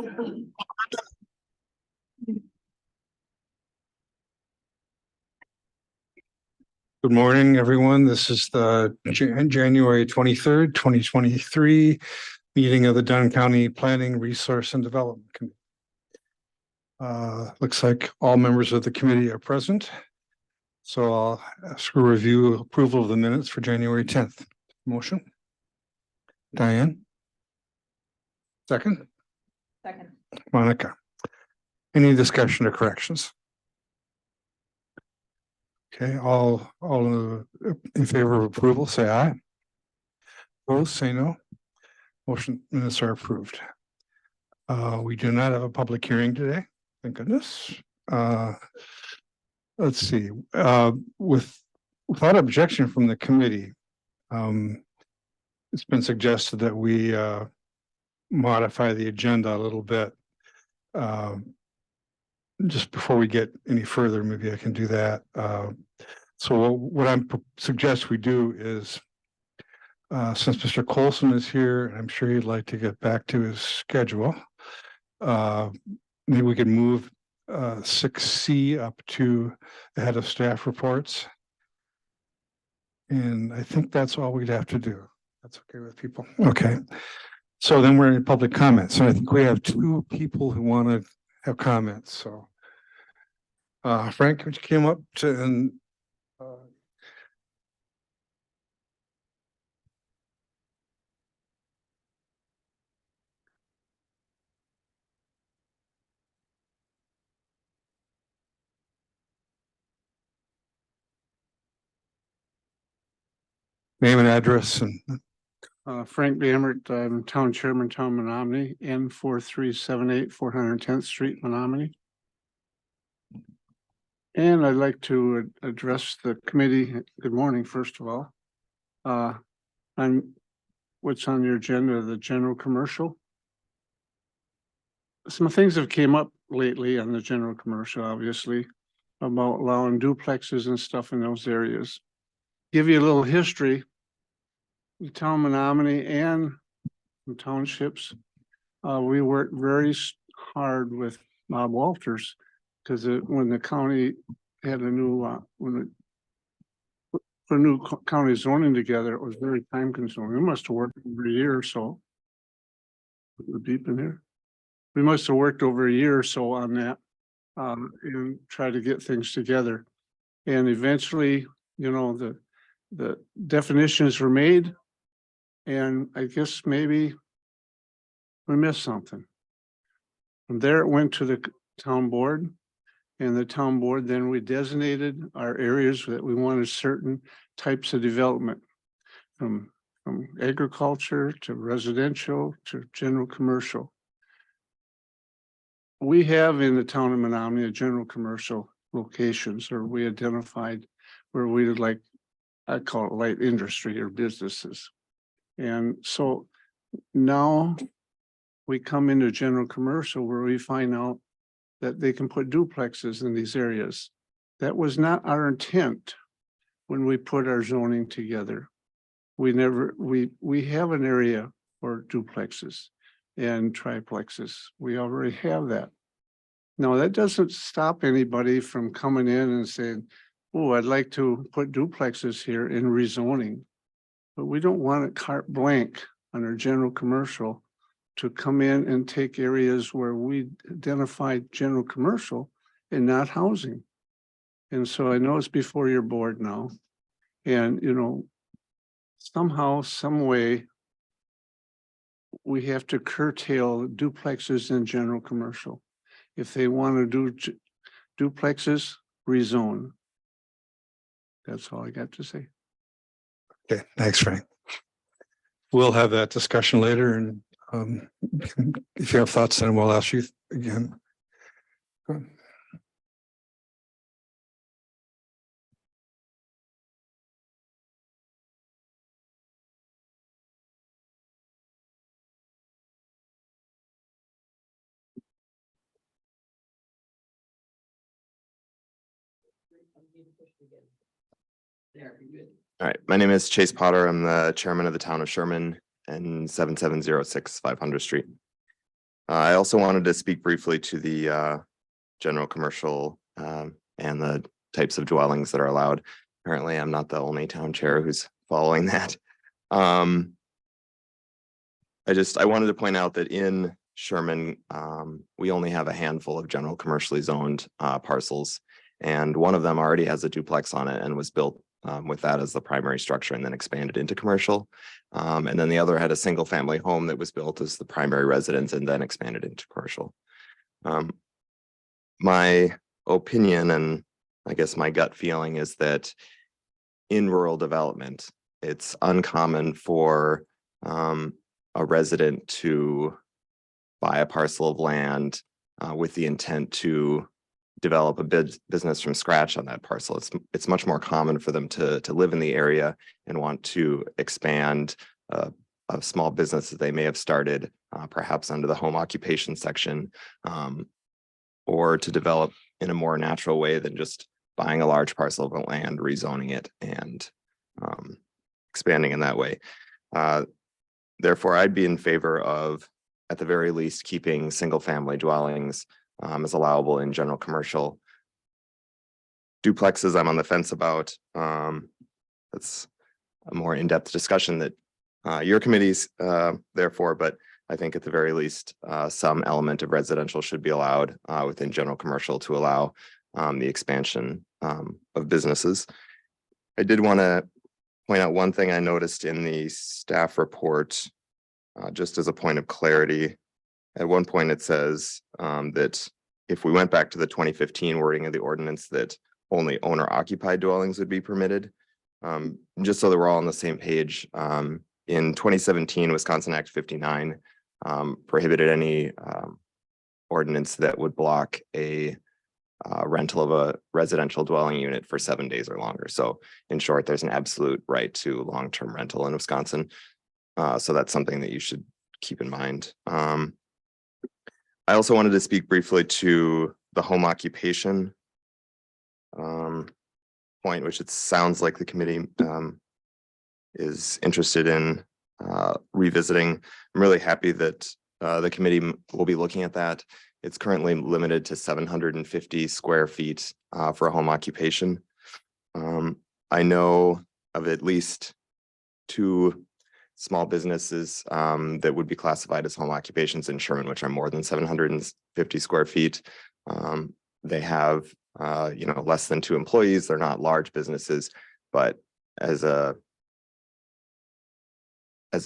Good morning, everyone. This is the January 23rd, 2023 meeting of the Dunn County Planning, Resource and Development Committee. Looks like all members of the committee are present. So I'll ask for review approval of the minutes for January 10th. Motion. Diane. Second. Second. Monica. Any discussion or corrections? Okay, all in favor of approval, say aye. Opposed, say no. Motion minutes are approved. We do not have a public hearing today, thank goodness. Let's see, without objection from the committee, it's been suggested that we modify the agenda a little bit. Just before we get any further, maybe I can do that. So what I'm suggest we do is, since Mr. Colson is here, and I'm sure he'd like to get back to his schedule, maybe we could move 6C up to the head of staff reports. And I think that's all we'd have to do. That's okay with people. Okay. So then we're in public comments. So I think we have two people who want to have comments. So Frank, would you came up to and name and address and Frank Bammert, I'm Town Chairman, Town Menominee, N4378 410th Street, Menominee. And I'd like to address the committee. Good morning, first of all. On what's on your agenda, the general commercial. Some things have came up lately on the general commercial, obviously, about allowing duplexes and stuff in those areas. Give you a little history. The town Menominee and the townships, we worked very hard with Bob Walters, because when the county had a new for new county zoning together, it was very time consuming. We must have worked over a year or so. We're deep in here. We must have worked over a year or so on that, and try to get things together. And eventually, you know, the definitions were made. And I guess maybe we missed something. From there, it went to the town board, and the town board, then we designated our areas that we wanted certain types of development, from agriculture to residential to general commercial. We have in the town of Menominee a general commercial locations, or we identified where we would like, I call it light industry or businesses. And so now we come into general commercial where we find out that they can put duplexes in these areas. That was not our intent when we put our zoning together. We have an area for duplexes and triplexes. We already have that. Now, that doesn't stop anybody from coming in and saying, oh, I'd like to put duplexes here in rezoning. But we don't want it carte blanche on our general commercial to come in and take areas where we identified general commercial and not housing. And so I know it's before your board now. And, you know, somehow, some way, we have to curtail duplexes in general commercial. If they want to do duplexes, rezone. That's all I got to say. okay, thanks, Frank. We'll have that discussion later, and if you have thoughts, then we'll ask you again. All right, my name is Chase Potter. I'm the chairman of the town of Sherman and 7706 500 Street. I also wanted to speak briefly to the general commercial and the types of dwellings that are allowed. Apparently, I'm not the only town chair who's following that. I wanted to point out that in Sherman, we only have a handful of general commercially zoned parcels, and one of them already has a duplex on it and was built with that as the primary structure and then expanded into commercial. And then the other had a single family home that was built as the primary residence and then expanded into commercial. My opinion, and I guess my gut feeling, is that in rural development, it's uncommon for a resident to buy a parcel of land with the intent to develop a business from scratch on that parcel. It's much more common for them to live in the area and want to expand a small business that they may have started perhaps under the home occupation section, or to develop in a more natural way than just buying a large parcel of land, rezoning it, and expanding in that way. Therefore, I'd be in favor of, at the very least, keeping single family dwellings as allowable in general commercial. Duplexes, I'm on the fence about. That's a more in-depth discussion that your committee's therefore, but I think at the very least, some element of residential should be allowed within general commercial to allow the expansion of businesses. I did want to point out one thing I noticed in the staff report, just as a point of clarity. At one point, it says that if we went back to the 2015 wording of the ordinance, that only owner-occupied dwellings would be permitted. Just so that we're all on the same page, in 2017, Wisconsin Act 59 prohibited any ordinance that would block a rental of a residential dwelling unit for 7 days or longer. So in short, there's an absolute right to long-term rental in Wisconsin. So that's something that you should keep in mind. I also wanted to speak briefly to the home occupation point, which it sounds like the committee is interested in revisiting. I'm really happy that the committee will be looking at that. It's currently limited to 750 square feet for a home occupation. I know of at least 2 small businesses that would be classified as home occupations in Sherman, which are more than 750 square feet. They have less than 2 employees. They're not large businesses, but as a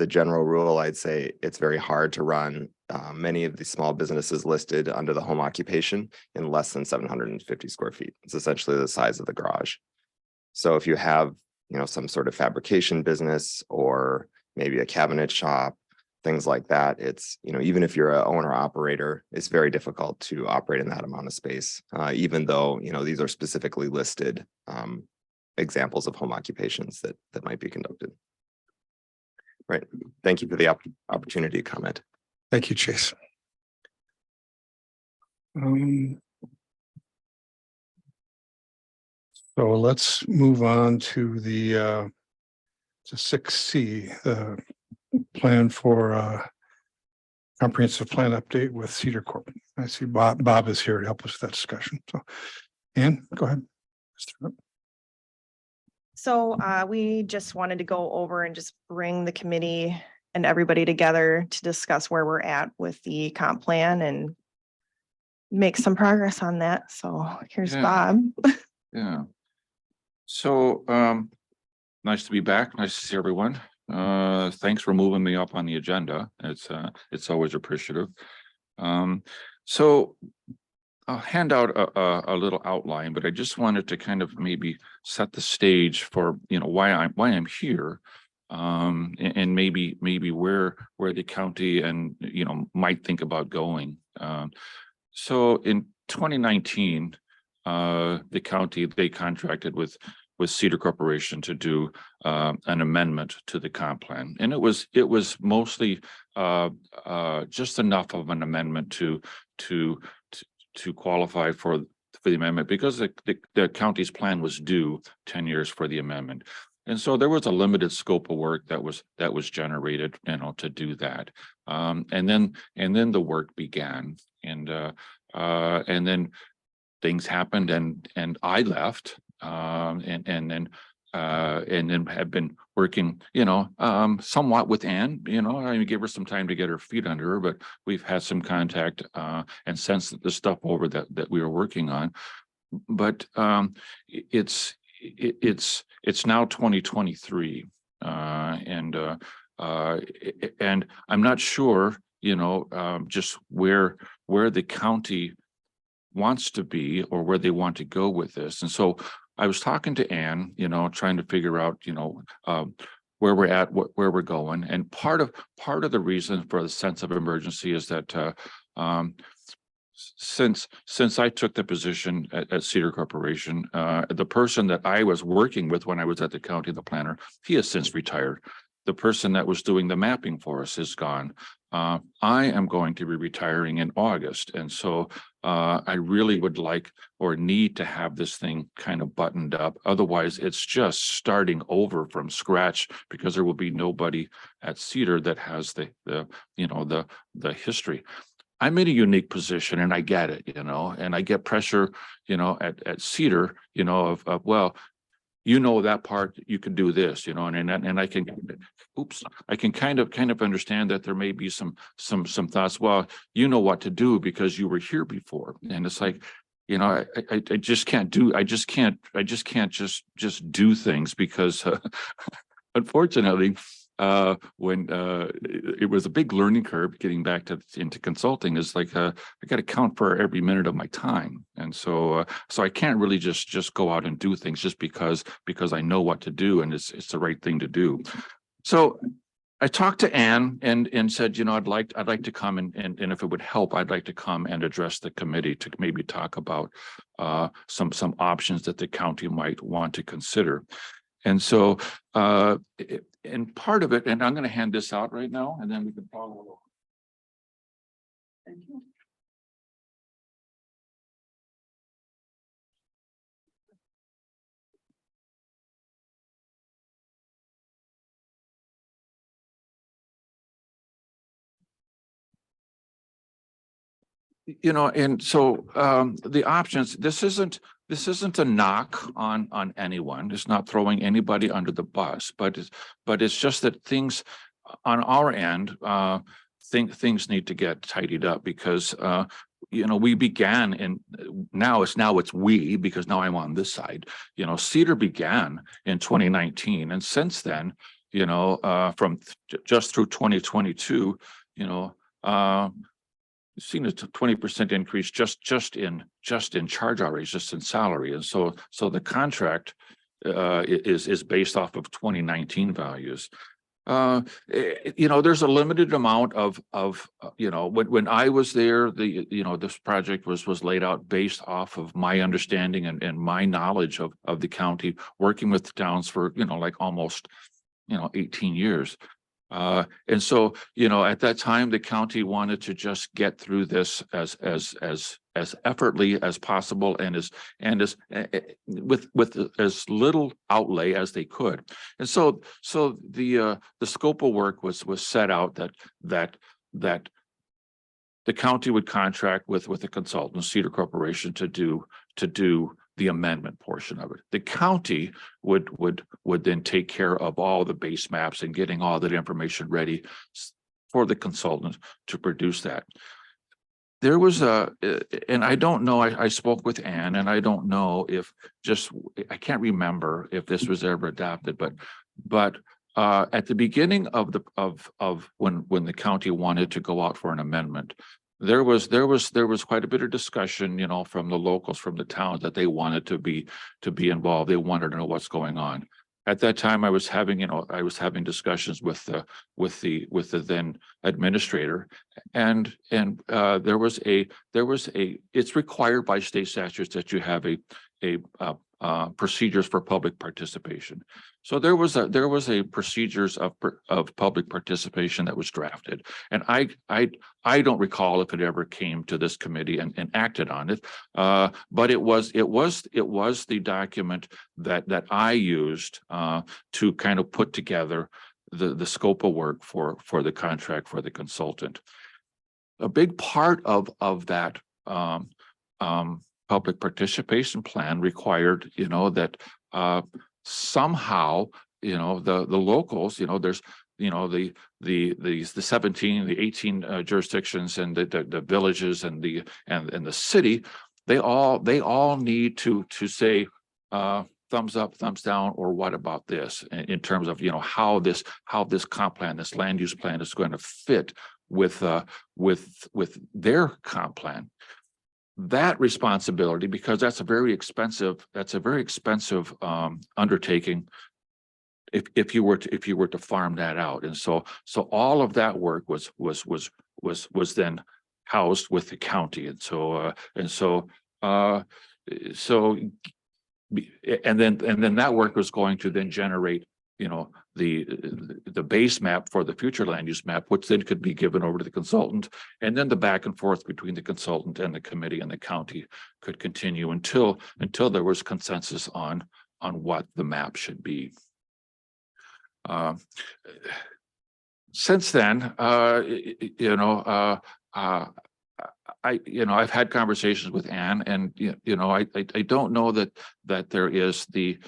general rule, I'd say it's very hard to run many of the small businesses listed under the home occupation in less than 750 square feet. It's essentially the size of the garage. So if you have, some sort of fabrication business or maybe a cabinet shop, things like that, it's, even if you're an owner operator, it's very difficult to operate in that amount of space, even though, these are specifically listed examples of home occupations that might be conducted. Right. Thank you for the opportunity to comment. Thank you, Chase. So let's move on to the 6C, the plan for comprehensive plan update with Cedar Corp. I see Bob is here to help us with that discussion. So, Ann, go ahead. So we just wanted to go over and just bring the committee and everybody together to discuss where we're at with the comp plan and make some progress on that. So here's Bob. Yeah. So nice to be back. Nice to see everyone. Thanks for moving me up on the agenda. It's always appreciative. So I'll hand out a little outline, but I just wanted to kind of maybe set the stage for why I'm here, and maybe where the county and might think about going. So in 2019, the county, they contracted with Cedar Corporation to do an amendment to the comp plan, and it was mostly just enough of an amendment to qualify for the amendment, because the county's plan was due 10 years for the amendment. And so there was a limited scope of work that was generated, to do that. And then the work began, and then things happened, and I left, and then have been working, somewhat with Ann. I gave her some time to get her feet under her, but we've had some contact and sensed the stuff over that we were working on. But it's now 2023, and I'm not sure, just where the county wants to be or where they want to go with this. And so I was talking to Ann, trying to figure out, where we're at, where we're going. And part of the reason for the sense of emergency is that since I took the position at Cedar Corporation, the person that I was working with when I was at the county, the planner, he has since retired. The person that was doing the mapping for us is gone. I am going to be retiring in August. And so I really would like or need to have this thing kind of buttoned up. Otherwise, it's just starting over from scratch, because there will be nobody at Cedar that has the history. I'm in a unique position, and I get it, and I get pressure, at Cedar, well, that part, you can do this, and I can, I can kind of understand that there may be some thoughts, well, what to do because you were here before. And it's like, I just can't just do things, because unfortunately, when it was a big learning curve getting back into consulting. Is like I got to count for every minute of my time, and so I can't really just go out and do things just because I know what to do and it's the right thing to do. So I talked to Ann and said, I'd like to come and if it would help, I'd like to come and address the committee to maybe talk about some options that the county might want to consider. And so, and part of it, and I'm going to hand this out right now, and then we can follow along. Thank you. And so the options, this isn't a knock on anyone. It's not throwing anybody under the bus, but it's just that things on our end, things need to get tidied up, because we began, and now it's we, because now I'm on this side. Cedar began in 2019, and since then, from just through 2022, seen a 20% increase just in charge hours, just in salary. And so the contract is based off of 2019 values. There's a limited amount of when I was there, this project was laid out based off of my understanding and my knowledge of the county, working with the towns for like almost 18 years. And so, at that time, the county wanted to just get through this as effortlessly as possible, and with as little outlay as they could. And so the scope of work was set out that the county would contract with a consultant, Cedar Corporation, to do the amendment portion of it. The county would then take care of all the base maps and getting all that information ready for the consultant to produce that. There was and I don't know, I spoke with Ann, and I don't know if I can't remember if this was ever adopted, but at the beginning of when the county wanted to go out for an amendment, there was quite a bit of discussion, from the locals, from the towns, that they wanted to be involved. They wanted to know what's going on. At that time, I was having discussions with the then administrator, and it's required by state statutes that you have procedures for public participation. So there was a procedures of public participation that was drafted, and I don't recall if it ever came to this committee and acted on it. But it was the document that I used to kind of put together the scope of work for the contract for the consultant. A big part of that public participation plan required, that somehow, the locals, there's, the 17, the 18 jurisdictions and the villages and the city, they all need to say thumbs up, thumbs down, or what about this in terms of, how this comp plan, this land use plan is going to fit with their comp plan. That responsibility, because that's a very expensive undertaking if you were to farm that out. And so all of that work was then housed with the county. And then that work was going to then generate, the base map for the future land use map, which then could be given over to the consultant. And then the back and forth between the consultant and the committee and the county could continue until there was consensus on what the map should be. Since then, I've had conversations with Ann, and I don't know that there is the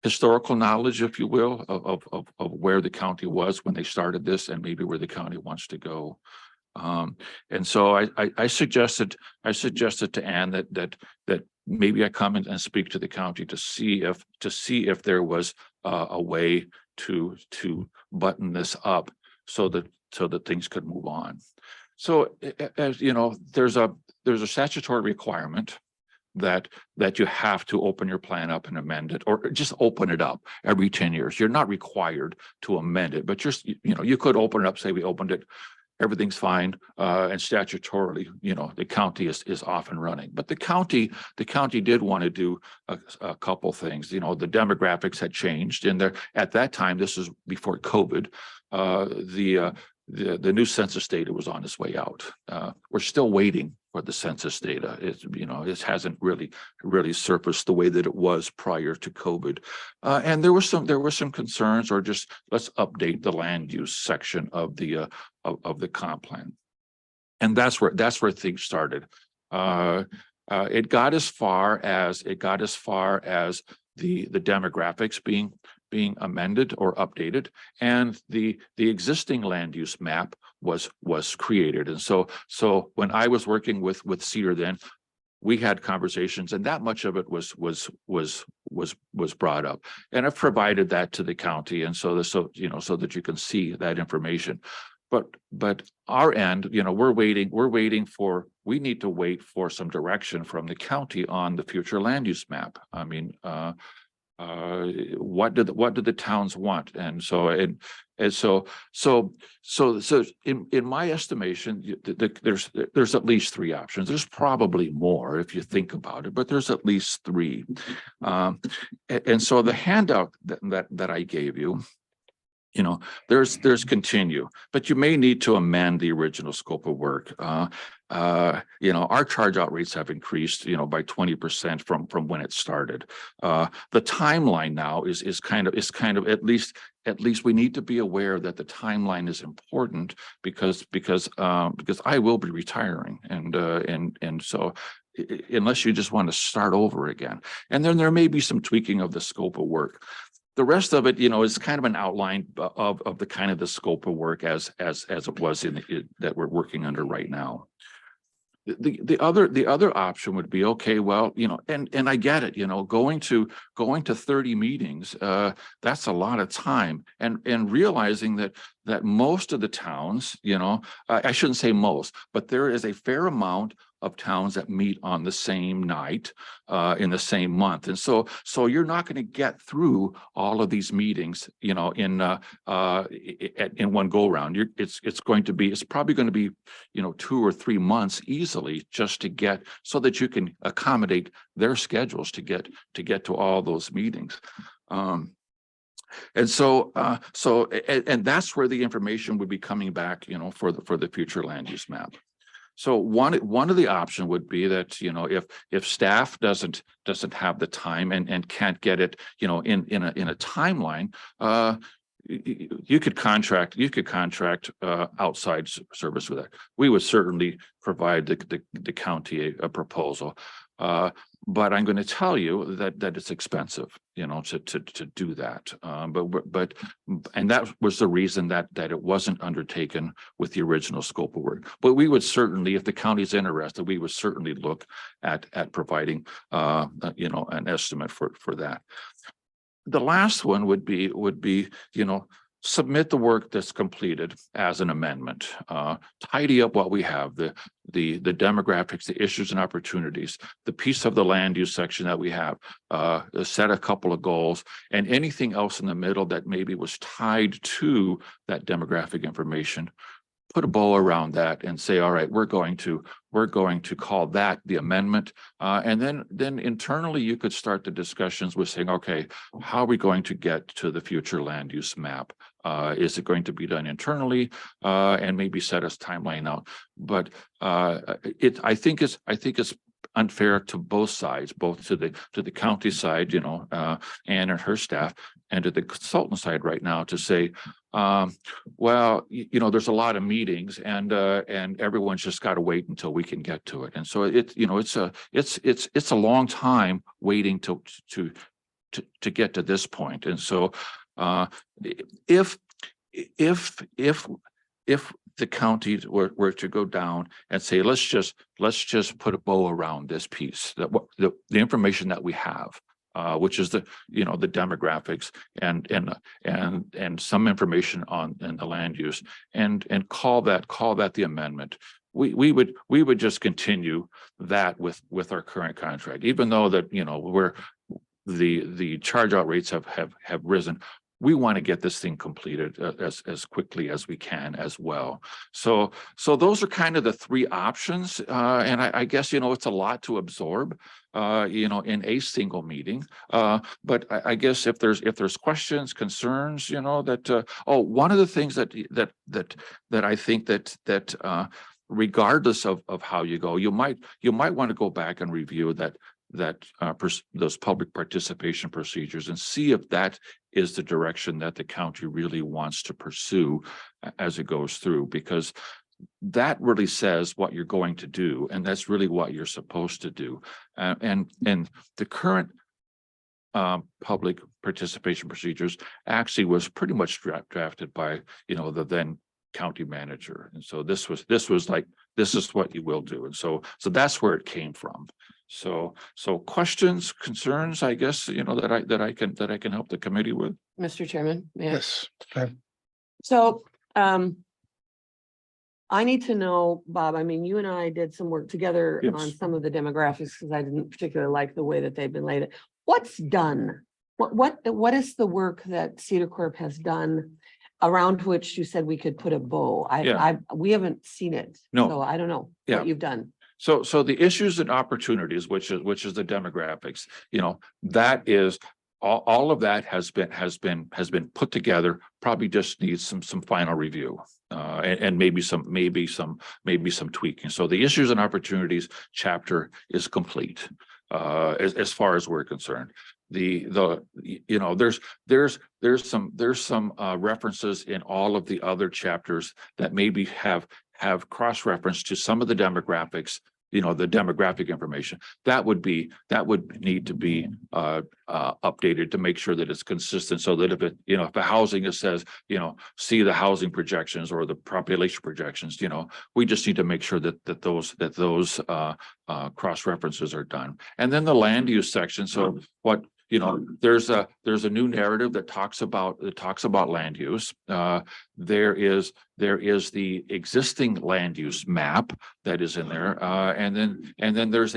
historical knowledge, if you will, of where the county was when they started this, and maybe where the county wants to go. And so I suggested to Ann that maybe I come and speak to the county to see if there was a way to button this up so that things could move on. So as there's a statutory requirement that you have to open your plan up and amend it, or just open it up every 10 years. You're not required to amend it, but you could open it up, say we opened it, everything's fine, and statutorily, the county is off and running. But the county did want to do a couple things. The demographics had changed, and at that time, this is before COVID, the new census data was on its way out. We're still waiting for the census data. It hasn't really surfaced the way that it was prior to COVID. And there were some concerns, or just let's update the land use section of the comp plan. And that's where things started. It got as far as the demographics being amended or updated, and the existing land use map was created. And so when I was working with Cedar, then we had conversations, and that much of it was brought up, and I've provided that to the county, and so that you can see that information. But our end, we need to wait for some direction from the county on the future land use map. I mean, what do the towns want? And so in my estimation, there's at least three options. There's probably more if you think about it, but there's at least three. And so the handout that I gave you, there's continue, but you may need to amend the original scope of work. Our charge out rates have increased, by 20% from when it started. The timeline now is kind of at least we need to be aware that the timeline is important because I will be retiring, and so unless you just want to start over again, and then there may be some tweaking of the scope of work. The rest of it, is kind of an outline of the kind of the scope of work as it was that we're working under right now. The other option would be, okay, well, and I get it, going to 30 meetings, that's a lot of time, and realizing that most of the towns, I shouldn't say most, but there is a fair amount of towns that meet on the same night, in the same month. And so you're not going to get through all of these meetings, in one go round. It's probably going to be, 2 or 3 months easily just to get, so that you can accommodate their schedules to get to all those meetings. And that's where the information would be coming back, for the future land use map. So one of the option would be that, if staff doesn't have the time and can't get it, in a timeline, you could contract outside service with that. We would certainly provide the county a proposal. But I'm going to tell you that it's expensive, to do that. And that was the reason that it wasn't undertaken with the original scope of work. But we would certainly, if the county's interested, we would certainly look at providing, an estimate for that. The last one would be, submit the work that's completed as an amendment, tidy up what we have, the demographics, the issues and opportunities, the piece of the land use section that we have, set a couple of goals, and anything else in the middle that maybe was tied to that demographic information. Put a bow around that and say, all right, we're going to call that the amendment. And then internally you could start the discussions with saying, okay, how are we going to get to the future land use map? Is it going to be done internally, and maybe set us timeline out? But I think it's unfair to both sides, both to the county side, and her staff, and to the consultant side right now, to say, well, there's a lot of meetings, and everyone's just got to wait until we can get to it. And so it's a long time waiting to get to this point. And so if the county were to go down and say, let's just put a bow around this piece, that the information that we have, which is the demographics and some information in the land use, and call that the amendment. We would just continue that with our current contract, even though that we're the charge out rates have risen. We want to get this thing completed as quickly as we can as well. So those are kind of the three options. And I guess, it's a lot to absorb, in a single meeting. But I guess if there's questions, concerns, one of the things that I think that regardless of how you go, you might want to go back and review those public participation procedures and see if that is the direction that the county really wants to pursue as it goes through, because that really says what you're going to do, and that's really what you're supposed to do. And the current public participation procedures actually was pretty much drafted by the then county manager, and so this was like, this is what you will do, and so that's where it came from. So questions, concerns, I guess, that I can help the committee with. Mr. Chairman, may I? Yes. Okay. So, I need to know, Bob, I mean, you and I did some work together Yes. on some of the demographics, because I didn't particularly like the way that they've been laid. What's done? What is the work that Cedar Corp has done around which you said we could put a bow? We haven't seen it. No. So I don't know Yeah. what you've done. So the issues and opportunities, which is the demographics, that is all of that has been put together. Probably just needs some final review, and maybe some tweaking. So the issues and opportunities chapter is complete, as far as we're concerned. There's some references in all of the other chapters that maybe have cross-reference to some of the demographics, the demographic information that would need to be updated to make sure that it's consistent, so that if the housing, it says, see the housing projections or the population projections, we just need to make sure that those cross references are done. And then the land use section. So there's a new narrative that talks about land use. There is the existing land use map that is in there. And then there's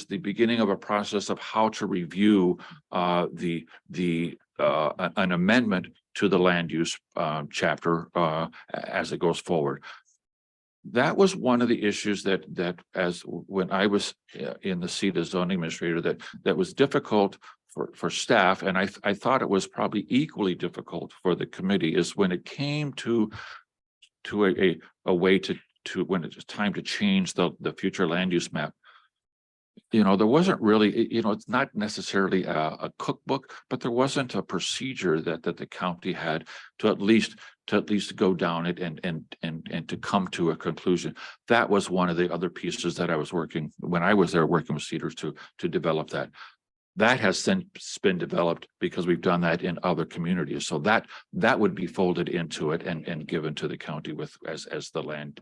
the beginning of a process of how to review an amendment to the land use chapter as it goes forward. That was one of the issues that as when I was in the seat as zoning administrator, that was difficult for staff, and I thought it was probably equally difficult for the committee, is when it came to a way to when it was time to change the future land use map. There wasn't really, it's not necessarily a cookbook, but there wasn't a procedure that the county had to at least go down it and to come to a conclusion. That was one of the other pieces that I was working when I was there working with Cedars to develop that. That has since been developed because we've done that in other communities. So that would be folded into it and given to the county as the land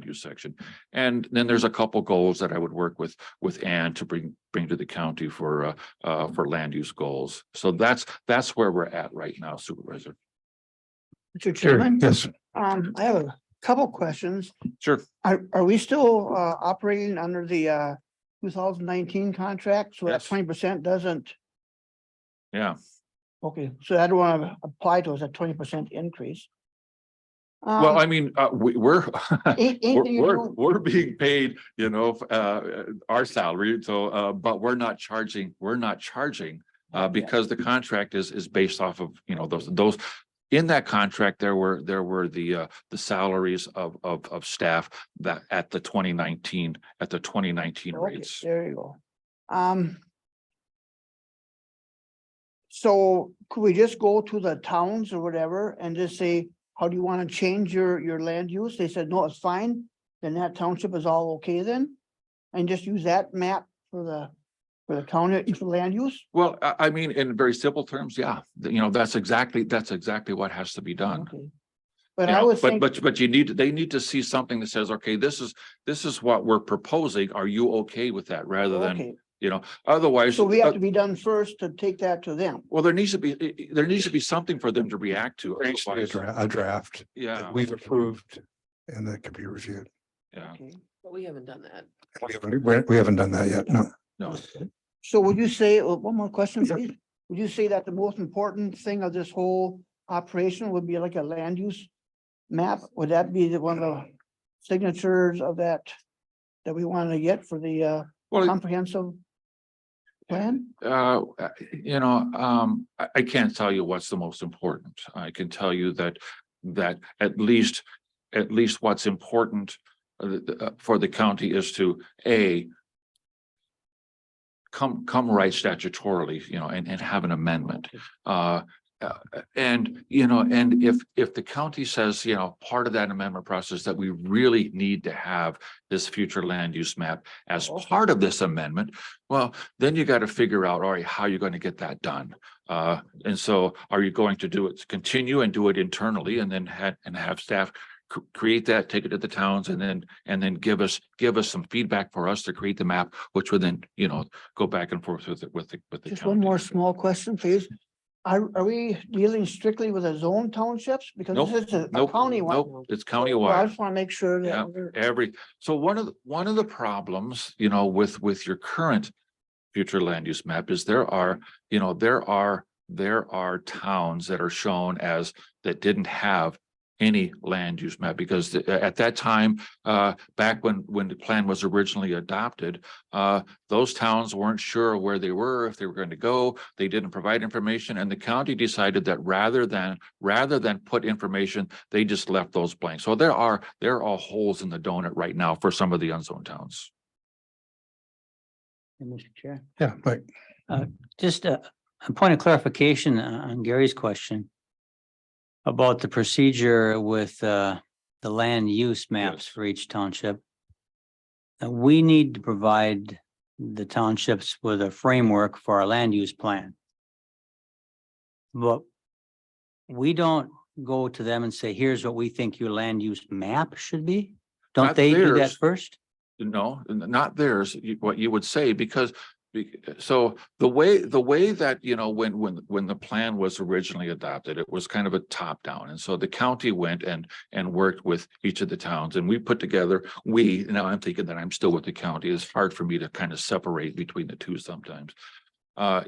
use section. And then there's a couple goals that I would work with Ann to bring to the county for land use goals. So that's where we're at right now, Supervisor. Mr. Sure, Chairman, yes, I have a couple questions. Sure. Are we still operating under the 2019 contract? So that Yes. 20% doesn't, Yeah. okay, so I don't want to apply to us a 20% increase. Well, I mean, we're Anything you do, we're being paid, our salary. So, but we're not charging because the contract is based off of, those. In that contract, there were the salaries of staff that at the 2019 okay, rates. there you go. So could we just go to the towns or whatever and just say, how do you want to change your land use? They said, no, it's fine. Then that township is all okay then? And just use that map for the county for land use? Well, I mean, in very simple terms, yeah, that's exactly what has to be done. Okay. But I was thinking, But they need to see something that says, okay, this is what we're proposing. Are you okay with that? Rather than, okay, otherwise. so we have to be done first to take that to them. Well, there needs to be something for them to react to. there needs to be Otherwise, a draft yeah, that we've approved and that could be reviewed. yeah, Okay. But we haven't done that. We haven't done that yet, no. no. So would you say, one more question, please? Would you say that the most important thing of this whole operation would be like a land use map? Would that be one of the signatures of that we want to get for the Well, comprehensive plan? I can't tell you what's the most important. I can tell you that at least what's important for the county is to come right statutorily, and have an amendment. And if the county says, part of that amendment process that we really need to have this future land use map as part of this amendment, well, then you got to figure out, all right, how you're going to get that done. And so are you going to continue and do it internally and then have staff create that, take it to the towns, and then give us some feedback for us to create the map, which would then, go back and forth with the Just county. one more small question, please. Are we dealing strictly with the zone townships? Because Nope, this is a Nope, county one. nope, it's Well, I countywide. just want to make sure Yeah, that we're. so one of the problems, with your current future land use map is there are towns that are shown as that didn't have any land use map, because at that time, back when the plan was originally adopted, those towns weren't sure where they were, if they were going to go. They didn't provide information, and the county decided that rather than put information, they just left those blank. So there are holes in the donut right now for some of the unzoned towns. Mr. Chair, Yeah, but just a point of clarification on Gary's question about the procedure with the land use maps Yes. for each township. We need to provide the townships with a framework for our land use plan. But we don't go to them and say, here's what we think your land use map should be. Don't Not they do that theirs. first? No, not theirs, what you would say, because So the way that, you know, when the plan was originally adopted, it was kind of a top down. And so the county went and worked with each of the towns, and we put together, now I'm thinking that I'm still with the county. It's hard for me to kind of separate between the two sometimes.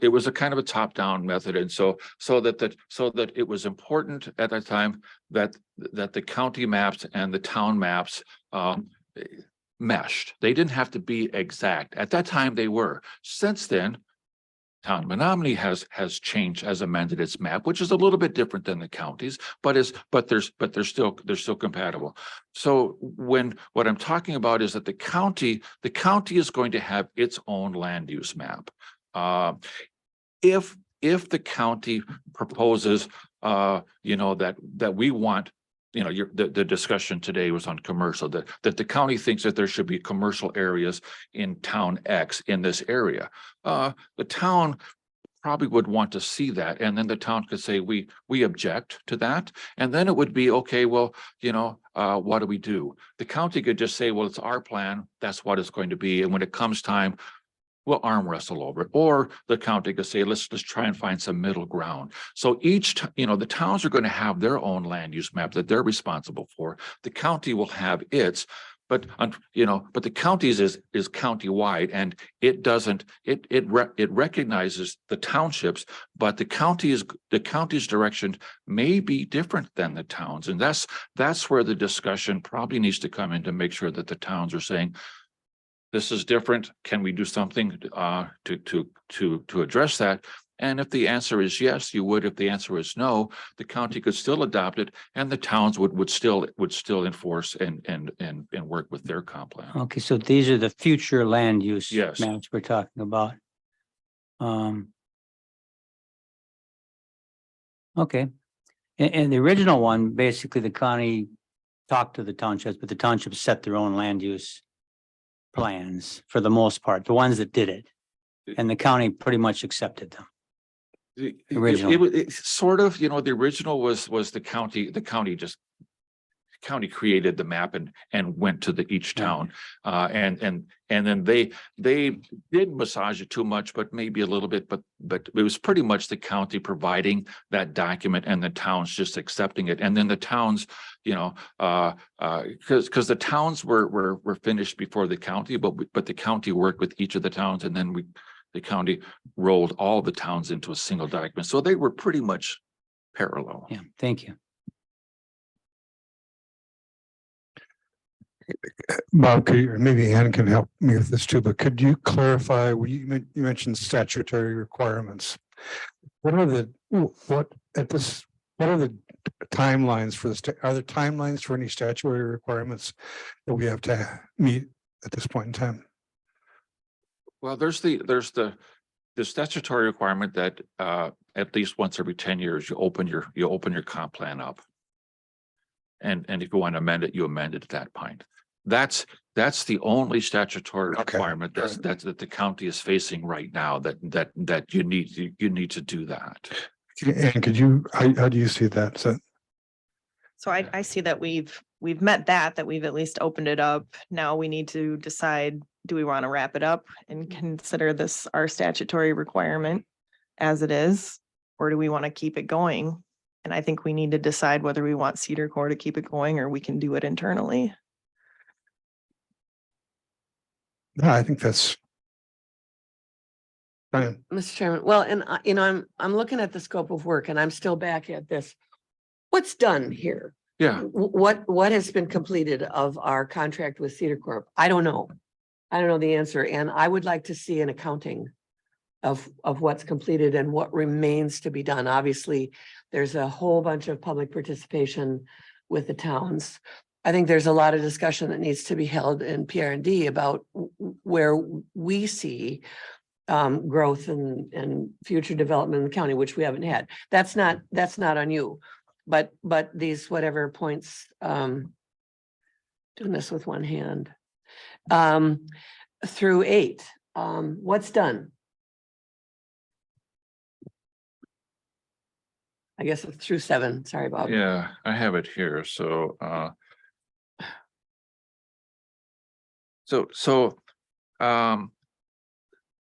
It was a kind of a top down method. And so that it was important at that time that the county maps and the town maps meshed. They didn't have to be exact. At that time they were. Since then, town of Menominee has changed, has amended its map, which is a little bit different than the counties, but they're still compatible. So what I'm talking about is that the county is going to have its own land use map. If the county proposes, you know, that we want, you know, the discussion today was on commercial, that the county thinks that there should be commercial areas in town X in this area. The town probably would want to see that, and then the town could say, we object to that. And then it would be, okay, well, you know, what do we do? The county could just say, well, it's our plan, that's what it's going to be. And when it comes time, we'll arm wrestle over it. Or the county could say, let's try and find some middle ground. So you know, the towns are going to have their own land use map that they're responsible for. The county will have its, but you know, but the counties is county-wide, and it doesn't, it recognizes the townships, but the county's direction may be different than the towns. And that's where the discussion probably needs to come in, to make sure that the towns are saying, this is different. Can we do something to address that? And if the answer is yes, you would. If the answer is no, the county could still adopt it, and the towns would still enforce and work with their comp plan. Okay, so these are the future land use Yes. maps we're talking about. Okay, and the original one, basically the county talked to the townships, but the townships set their own land use plans for the most part, the ones that did it. And the county pretty much accepted them. Original. It sort of, you know, the original was the county created the map and went to each town. And then they did massage it too much, but maybe a little bit, but it was pretty much the county providing that document and the towns just accepting it. And then the towns, you know, because the towns were finished before the county, but the county worked with each of the towns, and then the county rolled all the towns into a single document. So they were pretty much parallel. Yeah, thank you. Bob, maybe Ann can help me with this too, but could you clarify, you mentioned statutory requirements. What are the timelines for this? Are there timelines for any statutory requirements that we have to meet at this point in time? Well, there's the statutory requirement that at least once every 10 years, you open your comp plan up. And if you want to amend it, you amend it at that point. That's the only statutory requirement that the county is facing right now, that you need to do that. And could you, how do you see that? So I see that we've met that we've at least opened it up. Now we need to decide, do we want to wrap it up and consider this our statutory requirement as it is, or do we want to keep it going? And I think we need to decide whether we want Cedar Core to keep it going or we can do it internally. No, I think that's fine. Mr. Chairman, well, and you know, I'm looking at the scope of work, and I'm still back at this. What's done here? Yeah. What has been completed of our contract with Cedar Corp? I don't know. I don't know the answer, and I would like to see an accounting of what's completed and what remains to be done. Obviously, there's a whole bunch of public participation with the towns. I think there's a lot of discussion that needs to be held in PR&D about where we see growth and future development in the county, which we haven't had. That's not on you, but these whatever points, doing this with one hand, through 8, what's done? I guess it's through 7. Sorry, Bob. Yeah, I have it here. So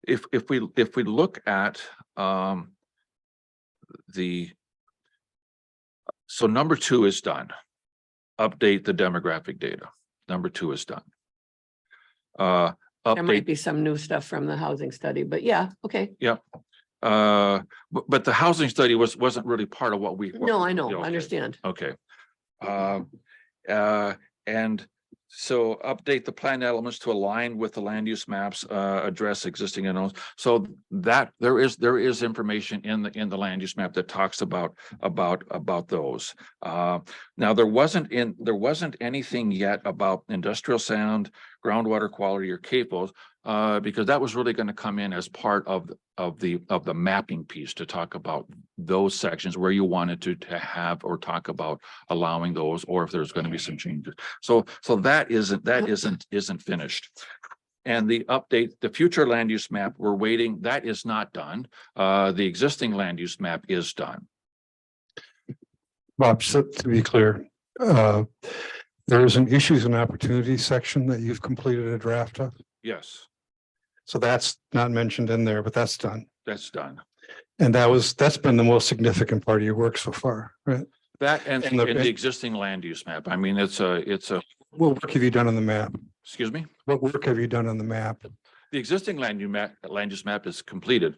if we look at, so number 2 is done. Update the demographic data. Number 2 is done. There might Update, be some new stuff from the housing study, but yeah, okay. but the housing study wasn't really part of what we. No, I know, Yeah, I okay. understand. Okay. And so update the plan elements to align with the land use maps, address existing unknowns. So that there is information in the land use map that talks about those. Now there wasn't anything yet about industrial sound, groundwater quality, or CAFOs, because that was really going to come in as part of the mapping piece to talk about those sections where you wanted to have or talk about allowing those, or if there's going to be some changes. So that isn't finished. And the update, the future land use map, we're waiting, that is not done. The existing land use map is done. Bob, so to be clear, there is an issues and opportunities section that you've completed a draft of. Yes, So that's not mentioned in there, but that's done. that's done. And that's been the most significant part of your work so far, right? That and And the existing land use map. I mean, it's a, What work have you done on the map? excuse me? What work have you done on the map? The existing land use map is completed.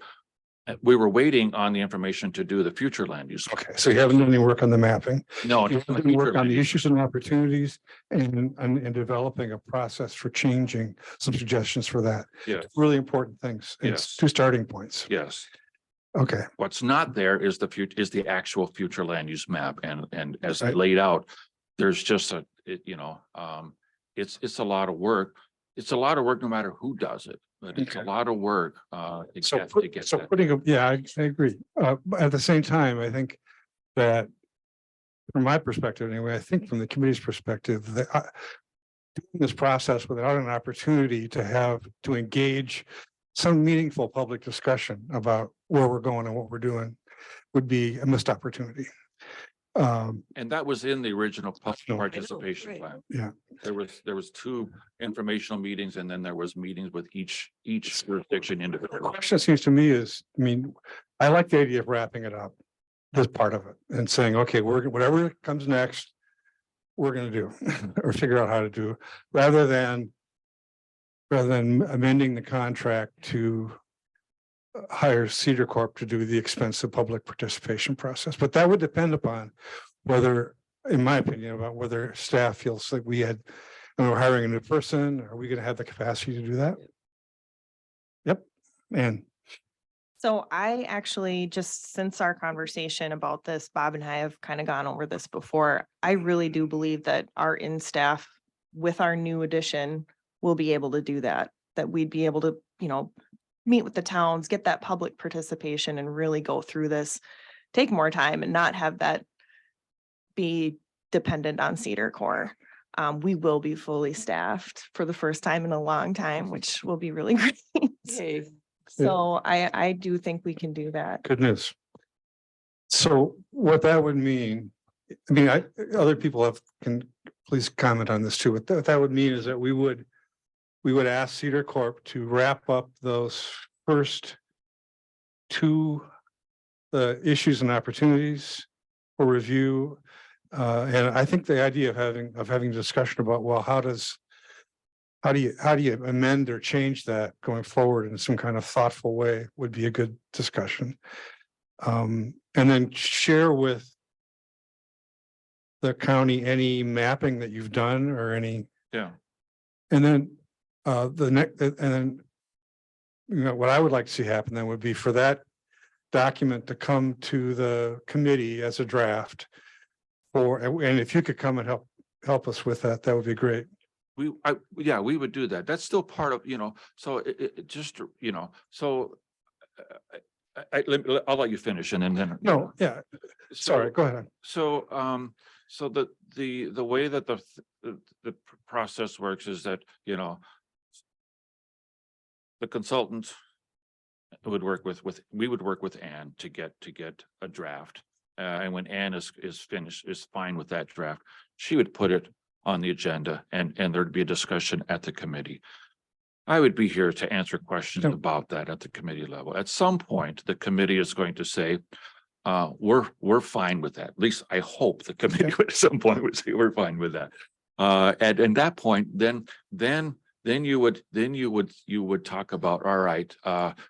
We were waiting on the information to do the future land use. Okay, so you haven't done any work on the mapping. No, You it's haven't the done work future on land the use. issues and opportunities and developing a process for changing some suggestions for that. Yes, Really important things. Yes. It's 2 starting points. yes. Okay, What's not there is the actual future land use map, and as Right. laid out, there's just it's a lot of work. It's a lot of work no matter who does it, but it's a Okay. lot of work so to get so that. putting, I agree. But at the same time, I think that from my perspective anyway, I think from the committee's perspective, that doing this process without an opportunity to engage some meaningful public discussion about where we're going and what we're doing would be a missed opportunity. And that was in the original public No. participation right. plan. Yeah. There was 2 informational meetings, and then there was meetings with each jurisdiction The individually. question seems to me is, I mean, I like the idea of wrapping it up, this part of it, and saying, okay, whatever comes next, we're gonna do, or figure out how to do, rather than amending the contract to hire Cedar Corp to do the expensive public participation process. But that would depend upon whether, in my opinion, about whether staff feels like when we're hiring a new person, are we gonna have the capacity to do that? Yep, and So I actually, just since our conversation about this, Bob and I have kind of gone over this before. I really do believe that our in-staff with our new addition will be able to do that, that we'd be able to, meet with the towns, get that public participation and really go through this, take more time and not have that be dependent on Cedar Core. We will be fully staffed for the first time in a long time, which will be really great. Okay, So I do think we can do that. good news. So what that would mean, I mean, other people can please comment on this too. What that would mean is that we would ask Cedar Corp to wrap up those first 2 issues and opportunities for review. And I think the idea of having a discussion about, well, how do you amend or change that going forward in some kind of thoughtful way would be a good discussion. And then share with the county any mapping that you've done or any. Yeah. And then what I would like to see happen then would be for that document to come to the committee as a draft. And if you could come and help us with that, that would be great. We would do that. That's still part of, so it just, so I'll let you finish and then. No, yeah, sorry, go ahead. So, so the way that the process works is that, the consultant would work we would work with Ann to get a draft. And when Ann is fine with that draft, she would put it on the agenda and there'd be a discussion at the committee. I would be here to answer questions Yep. about that at the committee level. At some point, the committee is going to say, we're fine with that. At least I hope the committee would at some point would say, we're fine with that. At that point, then you would talk about, all right,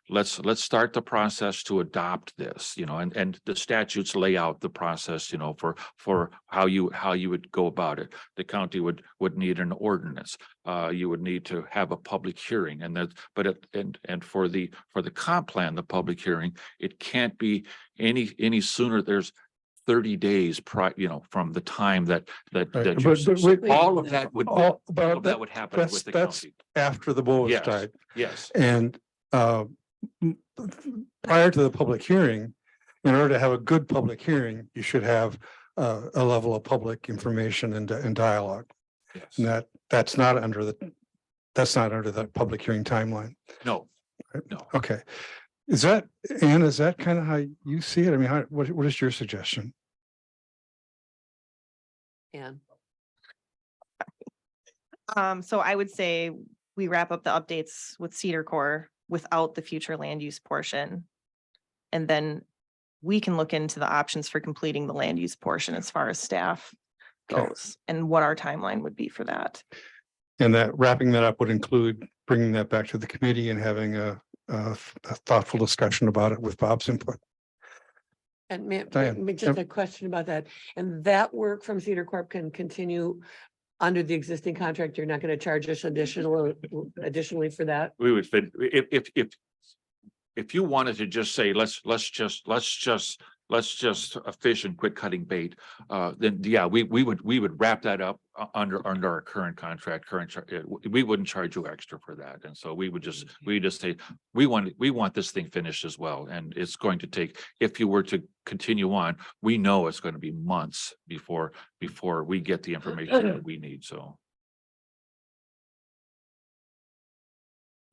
let's start the process to adopt this, and the statutes lay out the process, for how you would go about it. The county would need an ordinance. You would need to have a public hearing, and for the comp plan, the public hearing, it can't be any sooner. There's 30 days from the time that Right, all of that would all all of that would happen with the that's county. after the bow is Yes. tied. Yes, And prior to the public hearing, in order to have a good public hearing, you should have a level of public information and dialogue. yes. And that's not under the public hearing timeline. No, Right. no. Okay. Ann, is that kind of how you see it? I mean, what is your suggestion? And So I would say we wrap up the updates with Cedar Core without the future land use portion. And then we can look into the options for completing the land use portion as far as staff Okay. goes and what our timeline would be for that. And that wrapping that up would include bringing that back to the committee and having a thoughtful discussion about it with Bob's input. And Diane, just yep. a question about that. And that work from Cedar Corp can continue under the existing contract. You're not going to charge us additionally for that? We would fit, if you wanted to just say, let's just fish and quit cutting bait, then yeah, we would wrap that up under our current contract, we wouldn't charge you extra for that. And so we just say, we want this thing finished as well. And it's going to take, if you were to continue on, we know it's going to be months before we get the information that we need. So.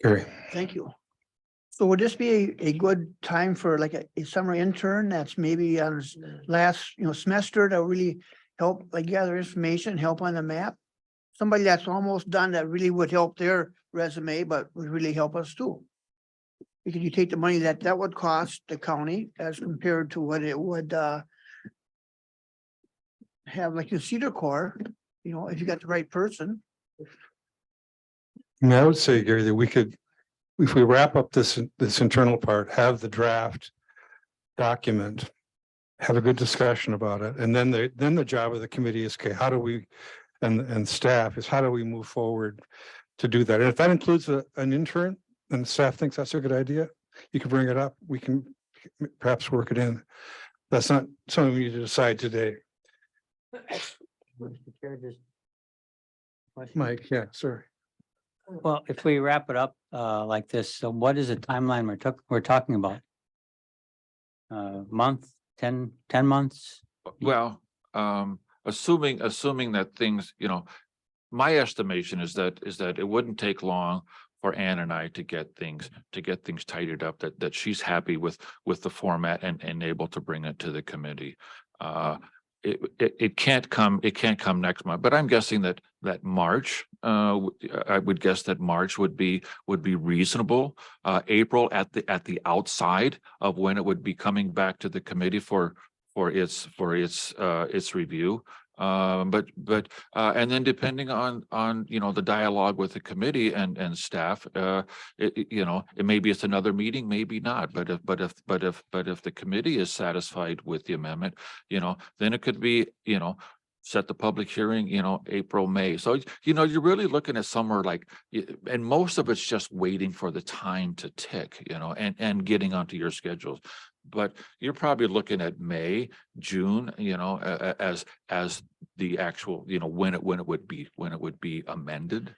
Gary. Thank you. So would this be a good time for like a summer intern that's maybe on his last, semester to really help like gather information, help on the map? Somebody that's almost done that really would help their resume, but would really help us too. Because you take the money that would cost the county as compared to what it would have like a Cedar Core, if you got the right person. I mean, I would say, Gary, that we could, if we wrap up this internal part, have the draft document, have a good discussion about it, and then the job of the committee is, okay, how do we, and staff is, how do we move forward to do that? And if that includes an intern, and the staff thinks that's a good idea, you can bring it up. We can perhaps work it in. That's not something we need to decide today. Mike, yeah, sorry. Well, if we wrap it up like this, so what is the timeline we're talking about? Month, 10 months? Well, assuming that things, my estimation is that it wouldn't take long for Ann and I to get things tidied up, that she's happy with the format and able to bring it to the committee. It can't come next month, but I'm guessing that March, I would guess that March would be reasonable. April at the outside of when it would be coming back to the committee for its review. But and then depending on the dialogue with the committee and staff, it maybe it's another meeting, maybe not. But if the committee is satisfied with the amendment, then it could be, set the public hearing, April, May. So, you're really looking at somewhere like, and most of it's just waiting for the time to tick, and getting onto your schedules. But you're probably looking at May, June, as the actual, when it would be amended.